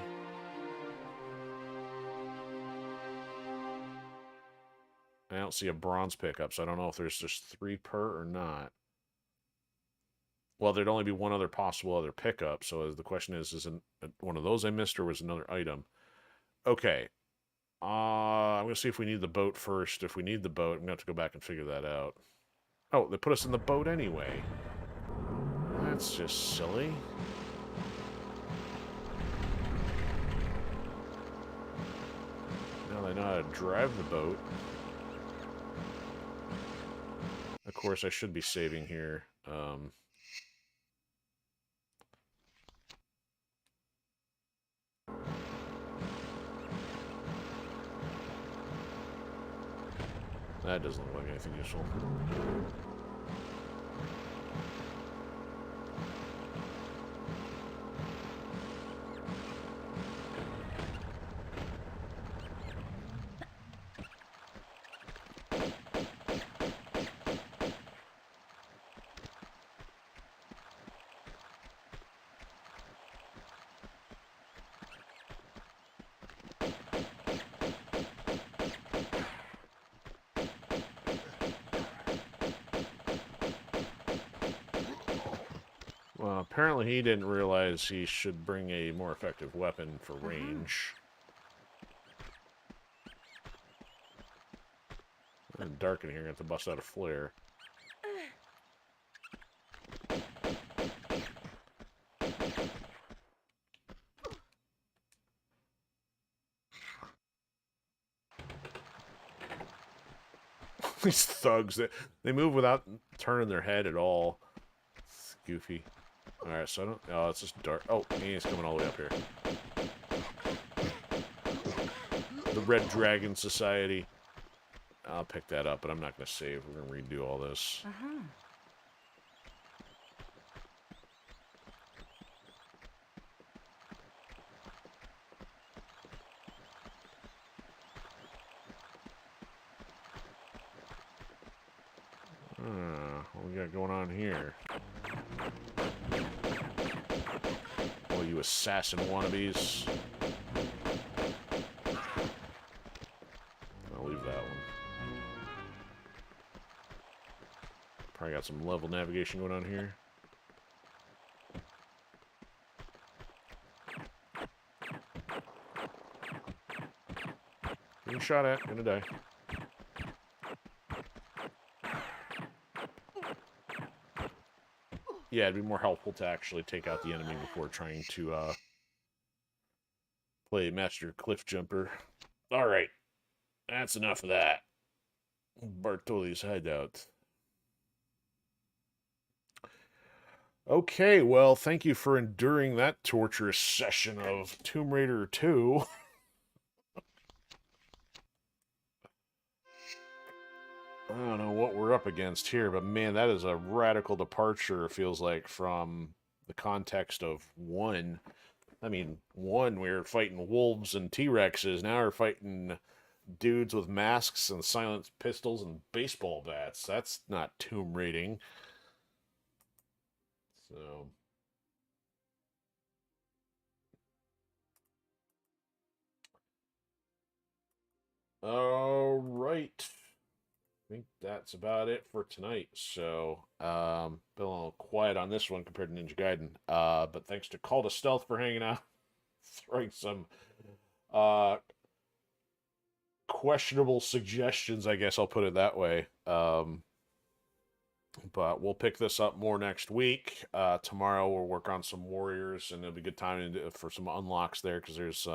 I don't see a bronze pickup, so I don't know if there's just 3 per or not. Well, there'd only be one other possible other pickup, so the question is it one of those I missed or was another item? Okay. I'm going to see if we need the boat first. If we need the boat, I'm going to have to go back and figure that out. Oh, they put us in the boat anyway. That's just silly. Now they know how to drive the boat. Of course, I should be saving here. That doesn't look like anything useful. Well, apparently he didn't realize he should bring a more effective weapon for range. It's dark in here, I have to bust out a flare. These thugs, they move without turning their head at all. It's goofy. Alright, so I don't... Oh, it's just dark. Oh, he's coming all the way up here. The Red Dragon Society. I'll pick that up, but I'm not going to save. We're going to redo all this. Uh-huh. What we got going on here? Oh, you assassin wannabes. I'll leave that one. Probably got some level navigation going on here. Getting shot at, gonna die. Yeah, it'd be more helpful to actually take out the enemy before trying to play Master Cliff Jumper. Alright, that's enough of that. Bartoli's hideout. Okay, well, thank you for enduring that torturous session of Tomb Raider 2. don't know what we're up against here, but man, that is a radical departure, it feels like, from the context of 1. I mean, 1, we were fighting wolves and T-Rexes. Now we're fighting dudes with masks and silenced pistols and baseball bats. That's not tomb raiding. So... all right. I think that's about it for tonight. So, been a little quiet on this one compared to Ninja Gaiden. But thanks to Call to Stealth for hanging out, throwing some questionable suggestions, I guess I'll put it that way. But we'll pick this up more next week. Tomorrow we'll work on some warriors, and it'll be a good time for some unlocks there, because there's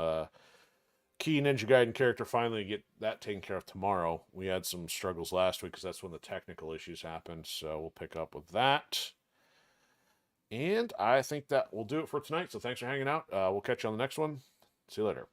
key Ninja Gaiden character finally get that taken care of tomorrow. We had some struggles last week because that's when the technical issues happened, so we'll pick up with that. And I think that will do it for tonight, so thanks for hanging out. We'll catch you on the next one. See you later.